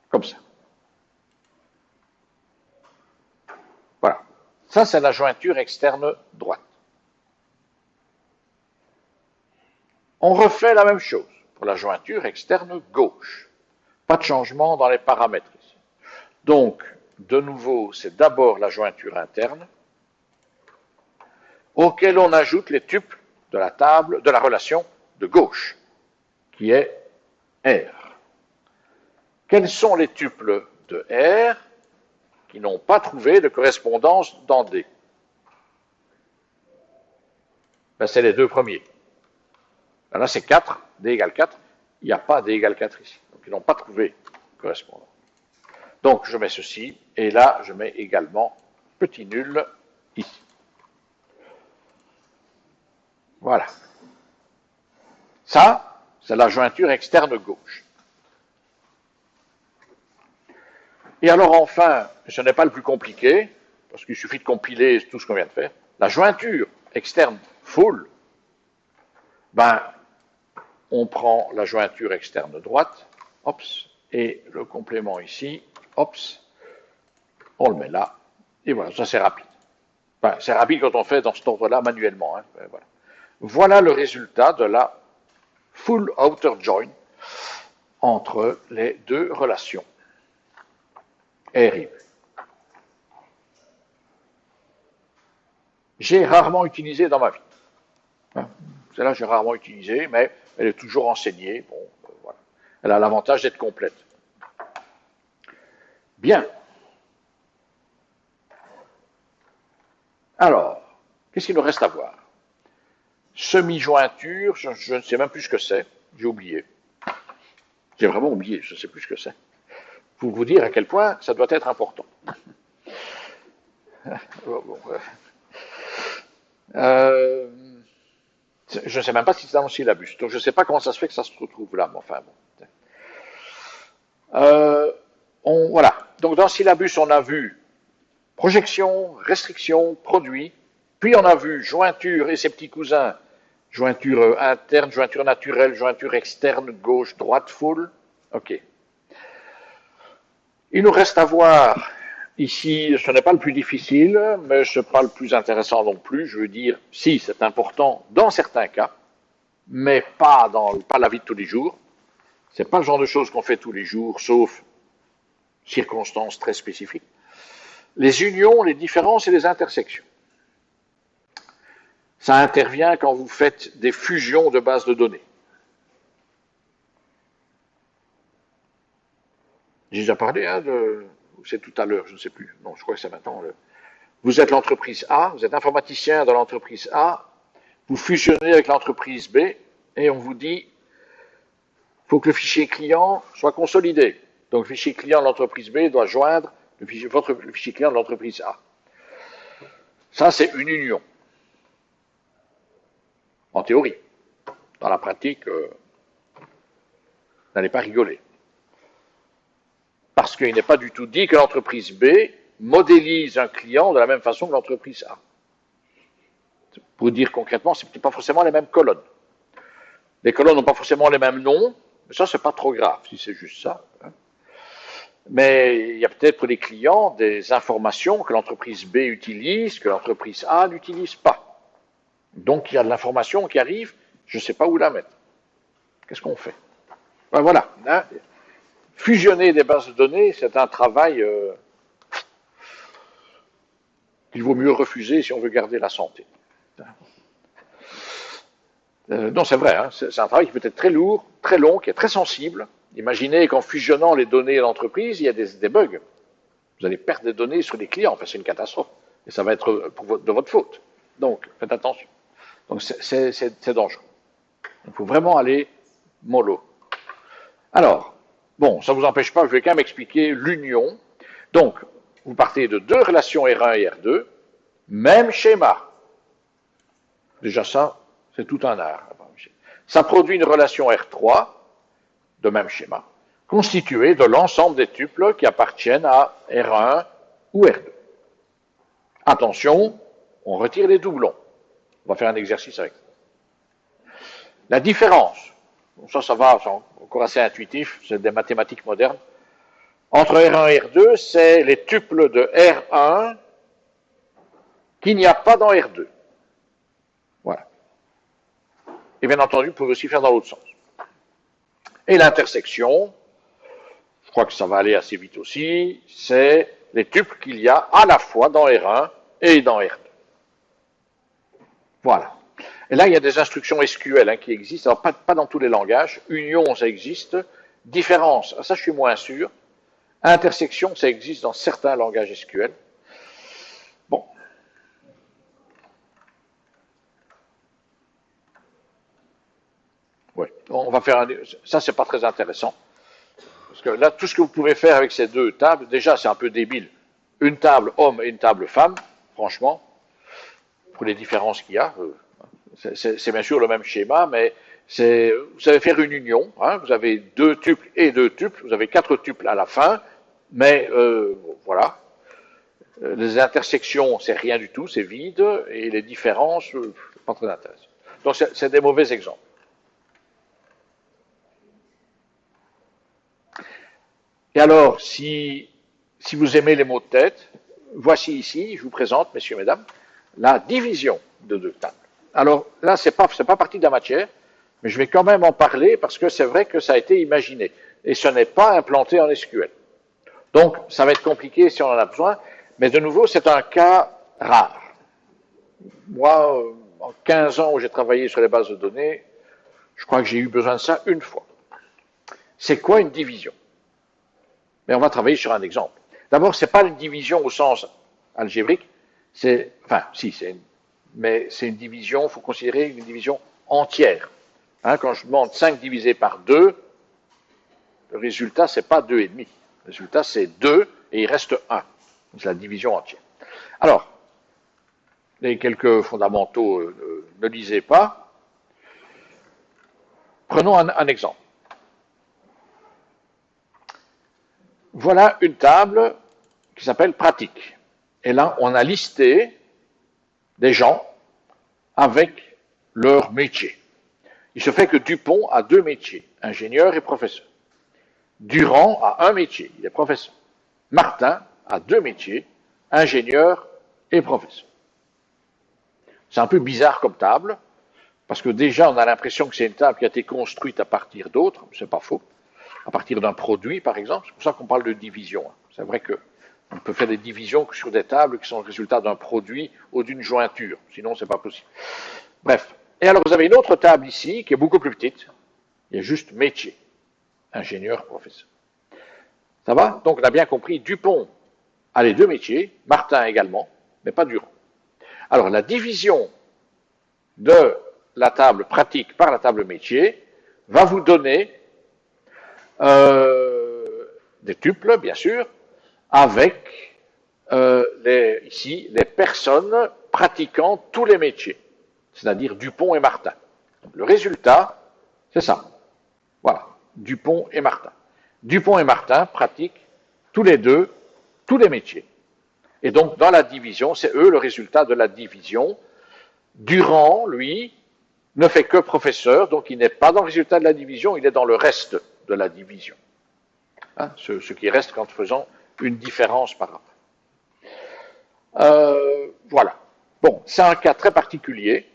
Comme ça. Voilà. Ça, c'est la jointure externe droite. On refait la même chose pour la jointure externe gauche. Pas de changement dans les paramètres ici. Donc, de nouveau, c'est d'abord la jointure interne, auquel on ajoute les tuples de la table, de la relation de gauche, qui est R. Quels sont les tuples de R qui n'ont pas trouvé de correspondance dans D? Ben, c'est les deux premiers. Là, c'est 4, D égale 4. Il n'y a pas D égale 4 ici. Donc, ils n'ont pas trouvé de correspondance. Donc, je mets ceci, et là, je mets également petit nul ici. Voilà. Ça, c'est la jointure externe gauche. Et alors, enfin, ce n'est pas le plus compliqué, parce qu'il suffit de compiler tout ce qu'on vient de faire, la jointure externe full, ben, on prend la jointure externe droite, ops, et le complément ici, ops, on le met là, et voilà, ça c'est rapide. Enfin, c'est rapide quand on fait dans cet ordre-là manuellement. Hein, voilà. Voilà le résultat de la full outer join entre les deux relations. R. J'ai rarement utilisé dans ma vie. Hein, celle-là, j'ai rarement utilisé, mais elle est toujours enseignée. Bon, voilà. Elle a l'avantage d'être complète. Bien. Alors, qu'est-ce qu'il nous reste à voir? Semi-jointure, je ne sais même plus ce que c'est. J'ai oublié. J'ai vraiment oublié, je ne sais plus ce que c'est. Pour vous dire à quel point ça doit être important. Je ne sais même pas si c'est dans le syllabus. Donc je ne sais pas comment ça se fait que ça se retrouve là, mais enfin bon. Voilà. Donc dans le syllabus, on a vu projection, restriction, produit, puis on a vu jointure et ses petits cousins, jointure interne, jointure naturelle, jointure externe, gauche, droite, full. OK. Il nous reste à voir ici, ce n'est pas le plus difficile, mais ce n'est pas le plus intéressant non plus. Je veux dire, si, c'est important dans certains cas, mais pas la vie de tous les jours. C'est pas le genre de choses qu'on fait tous les jours, sauf circonstances très spécifiques. Les unions, les différences et les intersections. Ça intervient quand vous faites des fusions de bases de données. J'ai déjà parlé, c'est tout à l'heure, je ne sais plus. Non, je crois que c'est maintenant. Vous êtes l'entreprise A, vous êtes informaticien dans l'entreprise A, vous fusionnez avec l'entreprise B, et on vous dit, il faut que le fichier client soit consolidé. Donc le fichier client de l'entreprise B doit joindre le fichier client de l'entreprise A. Ça, c'est une union. En théorie. Dans la pratique, n'allez pas rigoler. Parce qu'il n'est pas du tout dit que l'entreprise B modélise un client de la même façon que l'entreprise A. Pour dire concrètement, ce n'est pas forcément les mêmes colonnes. Les colonnes n'ont pas forcément les mêmes noms, mais ça, c'est pas trop grave, si c'est juste ça. Mais il y a peut-être pour les clients des informations que l'entreprise B utilise, que l'entreprise A n'utilise pas. Donc il y a de l'information qui arrive, je ne sais pas où la mettre. Qu'est-ce qu'on fait? Ben voilà. Fusionner des bases de données, c'est un travail qu'il vaut mieux refuser si on veut garder la santé. Non, c'est vrai, c'est un travail qui peut être très lourd, très long, qui est très sensible. Imaginez qu'en fusionnant les données de l'entreprise, il y a des bugs. Vous allez perdre des données sur les clients, enfin c'est une catastrophe. Et ça va être de votre faute. Donc, faites attention. Donc c'est dangereux. Il faut vraiment aller mollo. Alors, bon, ça ne vous empêche pas, je vais quand même expliquer l'union. Donc, vous partez de deux relations R1 et R2, même schéma. Déjà ça, c'est tout un art. Ça produit une relation R3, de même schéma, constituée de l'ensemble des tuples qui appartiennent à R1 ou R2. Attention, on retire les doublons. On va faire un exercice avec ça. La différence, ça va, c'est encore assez intuitif, c'est des mathématiques modernes. Entre R1 et R2, c'est les tuples de R1 qu'il n'y a pas dans R2. Voilà. Et bien entendu, vous pouvez aussi faire dans l'autre sens. Et l'intersection, je crois que ça va aller assez vite aussi, c'est les tuples qu'il y a à la fois dans R1 et dans R2. Voilà. Et là, il y a des instructions SQL qui existent, alors pas dans tous les langages. Union, ça existe. Différence, ça je suis moins sûr. Intersection, ça existe dans certains langages SQL. Bon. Oui, on va faire ça, c'est pas très intéressant. Parce que là, tout ce que vous pouvez faire avec ces deux tables, déjà, c'est un peu débile. Une table homme et une table femme, franchement, pour les différences qu'il y a. C'est bien sûr le même schéma, mais vous savez faire une union. Vous avez deux tuples et deux tuples. Vous avez 4 tuples à la fin, mais voilà. Les intersections, c'est rien du tout, c'est vide, et les différences, pas très intéressantes. Donc, c'est des mauvais exemples. Et alors, si vous aimez les mots de tête, voici ici, je vous présente, messieurs, mesdames, la division de deux tables. Alors là, c'est pas partie de la matière, mais je vais quand même en parler parce que c'est vrai que ça a été imaginé. Et ce n'est pas implanté en SQL. Donc, ça va être compliqué si on en a besoin, mais de nouveau, c'est un cas rare. Moi, en 15 ans où j'ai travaillé sur les bases de données, je crois que j'ai eu besoin de ça une fois. C'est quoi une division? Mais on va travailler sur un exemple. D'abord, ce n'est pas une division au sens algébrique, mais c'est une division, il faut considérer une division entière. Quand je demande 5 divisé par 2, le résultat, ce n'est pas 2,5. Le résultat, c'est 2 et il reste 1. C'est la division entière. Alors, les quelques fondamentaux, ne lisez pas. Prenons un exemple. Voilà une table qui s'appelle pratique. Et là, on a listé des gens avec leur métier. Il se fait que Dupont a 2 métiers, ingénieur et professeur. Durand a un métier, il est professeur. Martin a 2 métiers, ingénieur et professeur. C'est un peu bizarre comme table, parce que déjà on a l'impression que c'est une table qui a été construite à partir d'autres, c'est pas faux, à partir d'un produit par exemple, c'est pour ça qu'on parle de division. C'est vrai qu'on peut faire des divisions sur des tables qui sont le résultat d'un produit ou d'une jointure, sinon c'est pas possible. Bref, et alors vous avez une autre table ici qui est beaucoup plus petite, il y a juste métier, ingénieur, professeur. Ça va? Donc on a bien compris, Dupont a les 2 métiers, Martin également, mais pas Durand. Alors la division de la table pratique par la table métier va vous donner des tuples, bien sûr, avec ici les personnes pratiquant tous les métiers, c'est-à-dire Dupont et Martin. Donc, le résultat, c'est ça. Voilà, Dupont et Martin. Dupont et Martin pratiquent tous les deux tous les métiers. Et donc, dans la division, c'est eux le résultat de la division. Durand, lui, ne fait que professeur, donc il n'est pas dans le résultat de la division, il est dans le reste de la division. Hein, ce qui reste quand faisant une différence par rapport. Voilà. Bon, c'est un cas très particulier.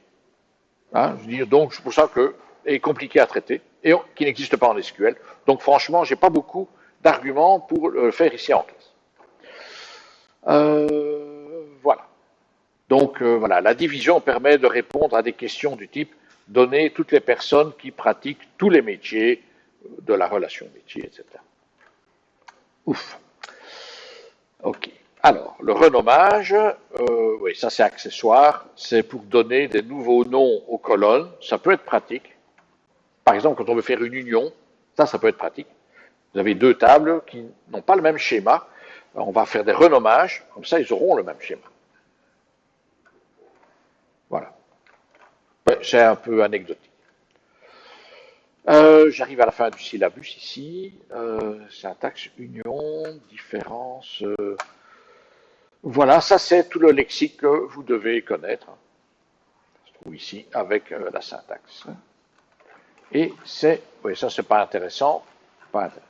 Hein, je veux dire, donc c'est pour ça que est compliqué à traiter et qui n'existe pas en SQL. Donc franchement, j'ai pas beaucoup d'arguments pour le faire ici en classe. Voilà. Donc voilà, la division permet de répondre à des questions du type donner toutes les personnes qui pratiquent tous les métiers de la relation métier, etc. Ouf. Ok. Alors, le renommage, oui, ça c'est accessoire, c'est pour donner des nouveaux noms aux colonnes, ça peut être pratique. Par exemple, quand on veut faire une union, ça peut être pratique. Vous avez 2 tables qui n'ont pas le même schéma, on va faire des renommages, comme ça ils auront le même schéma. Voilà. C'est un peu anecdotique. J'arrive à la fin du syllabus ici. Syntaxe, union, différence. Voilà, ça c'est tout le lexique que vous devez connaître. Ça se trouve ici avec la syntaxe. Et c'est, oui, ça c'est pas intéressant, pas intéressant.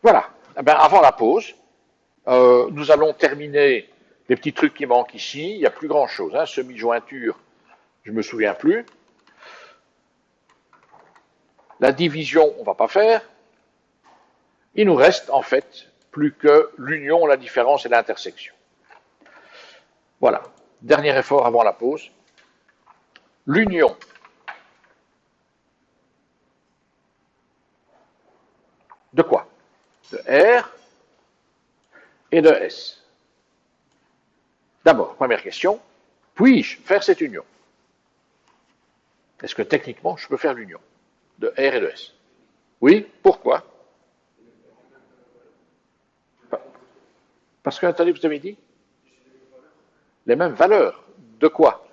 Voilà. Eh bien, avant la pause, nous allons terminer les petits trucs qui manquent ici. Il n'y a plus grand chose. Hein. Semi-jointure, je me souviens plus. La division, on ne va pas faire. Il nous reste en fait plus que l'union, la différence et l'intersection. Voilà. Dernier effort avant la pause. L'union. De quoi? De R et de S. D'abord, première question, puis-je faire cette union? Est-ce que techniquement, je peux faire l'union de R et de S? Oui, pourquoi? Parce que, attendez, vous avez dit les mêmes valeurs. De quoi?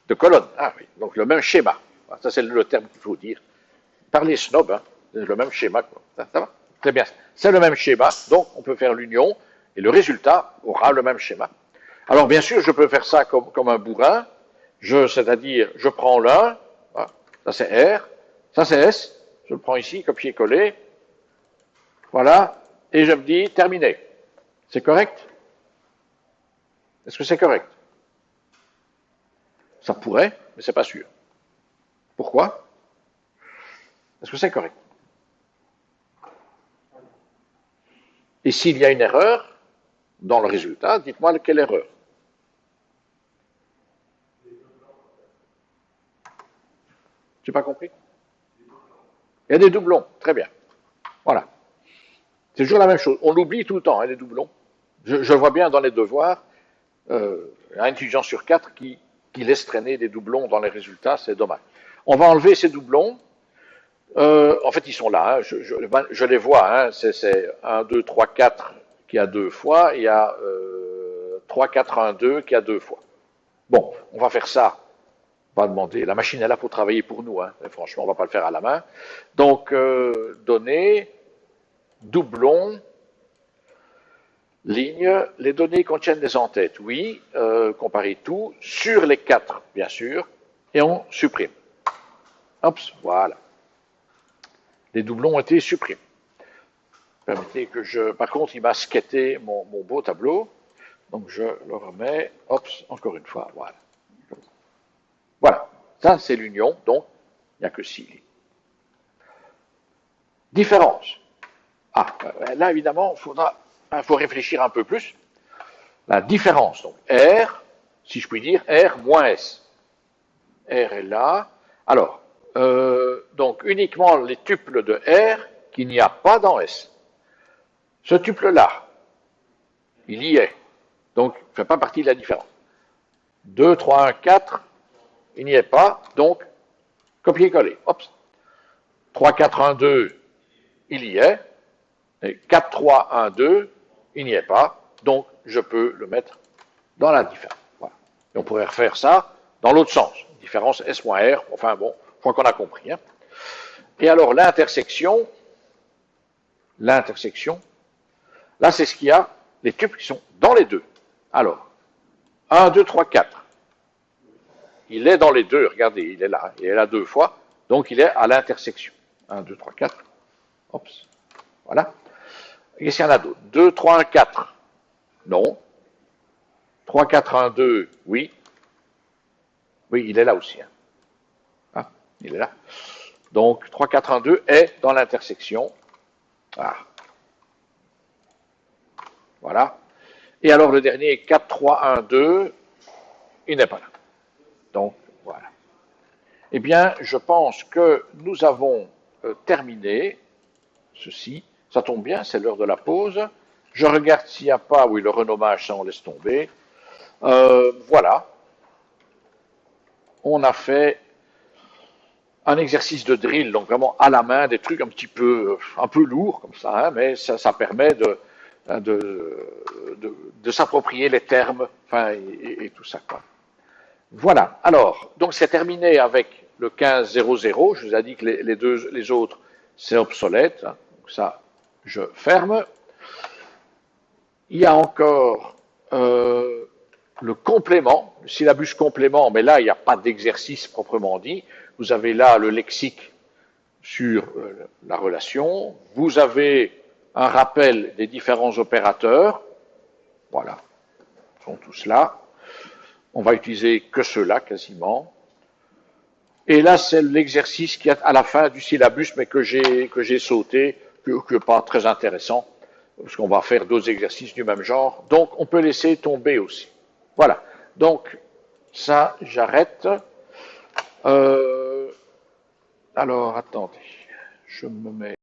De colonnes. Ah oui, donc le même schéma. Ça, c'est le terme qu'il faut dire. Parlez snob, hein, c'est le même schéma. Quoi. Ça va? Très bien. C'est le même schéma, donc on peut faire l'union, et le résultat aura le même schéma. Alors, bien sûr, je peux faire ça comme un bourrin, c'est-à-dire, je prends l'un, ça c'est R, ça c'est S, je le prends ici, copier-coller, voilà, et je me dis, terminé. C'est correct? Est-ce que c'est correct? Ça pourrait, mais c'est pas sûr. Pourquoi? Est-ce que c'est correct? Et s'il y a une erreur dans le résultat, dites-moi quelle erreur. J'ai pas compris? Il y a des doublons, très bien. Voilà. C'est toujours la même chose. On l'oublie tout le temps, hein, les doublons. Je vois bien dans les devoirs, un étudiant sur 4 qui laisse traîner des doublons dans les résultats, c'est dommage. On va enlever ces doublons. En fait, ils sont là, hein, je les vois, hein, c'est 1, 2, 3, 4 qui a 2 fois, il y a 3, 4, 1, 2 qui a 2 fois. Bon, on va faire ça. pas demander. La machine est là pour travailler pour nous. Hein. Et franchement, on ne va pas le faire à la main. Donc, données, doublon, ligne. Les données contiennent des entêtes. Oui, comparer tout sur les 4, bien sûr. Et on supprime. Hop, voilà. Les doublons ont été supprimés. Permettez que je... Par contre, il m'a squetté mon beau tableau. Donc, je le remets. Hop, encore une fois. Voilà. Voilà. Ça, c'est l'union. Donc, il n'y a que 6 lignes. Différence. Ah, là, évidemment, il faut réfléchir un peu plus. La différence. Donc, R, si je puis dire, R moins S. R est là. Alors, donc, uniquement les tuples de R qu'il n'y a pas dans S. Ce tuple-là, il y est. Donc, il ne fait pas partie de la différence. 2, 3, 1, 4, il n'y est pas. Donc, copier-coller. Hop. 3, 4, 1, 2, il y est. Et 4, 3, 1, 2, il n'y est pas. Donc, je peux le mettre dans la différence. Voilà. Et on pourrait refaire ça dans l'autre sens. Différence S moins R. Enfin bon, je crois qu'on a compris. Hein. Et alors, l'intersection, là, c'est ce qu'il y a, les tuples qui sont dans les deux. Alors, 1, 2, 3, 4. Il est dans les deux, regardez, il est là 2 fois, donc il est à l'intersection. 1, 2, 3, 4. Hop, voilà. Qu'est-ce qu'il y en a d'autre? 2, 3, 1, 4. Non. 3, 4, 1, 2, oui. Oui, il est là aussi. Hein. Ah, il est là. Donc, 3, 4, 1, 2 est dans l'intersection. Ah. Voilà. Et alors, le dernier, 4, 3, 1, 2, il n'est pas là. Donc, voilà. Eh bien, je pense que nous avons terminé ceci. Ça tombe bien, c'est l'heure de la pause. Je regarde s'il n'y a pas, oui, le renommage, ça on laisse tomber. Voilà. On a fait un exercice de drill, donc vraiment à la main, des trucs un peu lourds comme ça, hein, mais ça permet de s'approprier les termes, enfin, et tout ça, quoi. Voilà. Alors, donc c'est terminé avec le 15.00. Je vous ai dit que les autres, c'est obsolète. Donc ça, je ferme. Il y a encore le complément, le syllabus complément, mais là, il n'y a pas d'exercice proprement dit. Vous avez là le lexique sur la relation. Vous avez un rappel des différents opérateurs. Voilà. Ils sont tous là. On va utiliser que ceux-là quasiment. Et là, c'est l'exercice qui est à la fin du syllabus, mais que j'ai sauté, que pas très intéressant, parce qu'on va faire d'autres exercices du même genre. Donc, on peut laisser tomber aussi. Voilà. Donc, ça, j'arrête. Alors, attendez. Je me mets...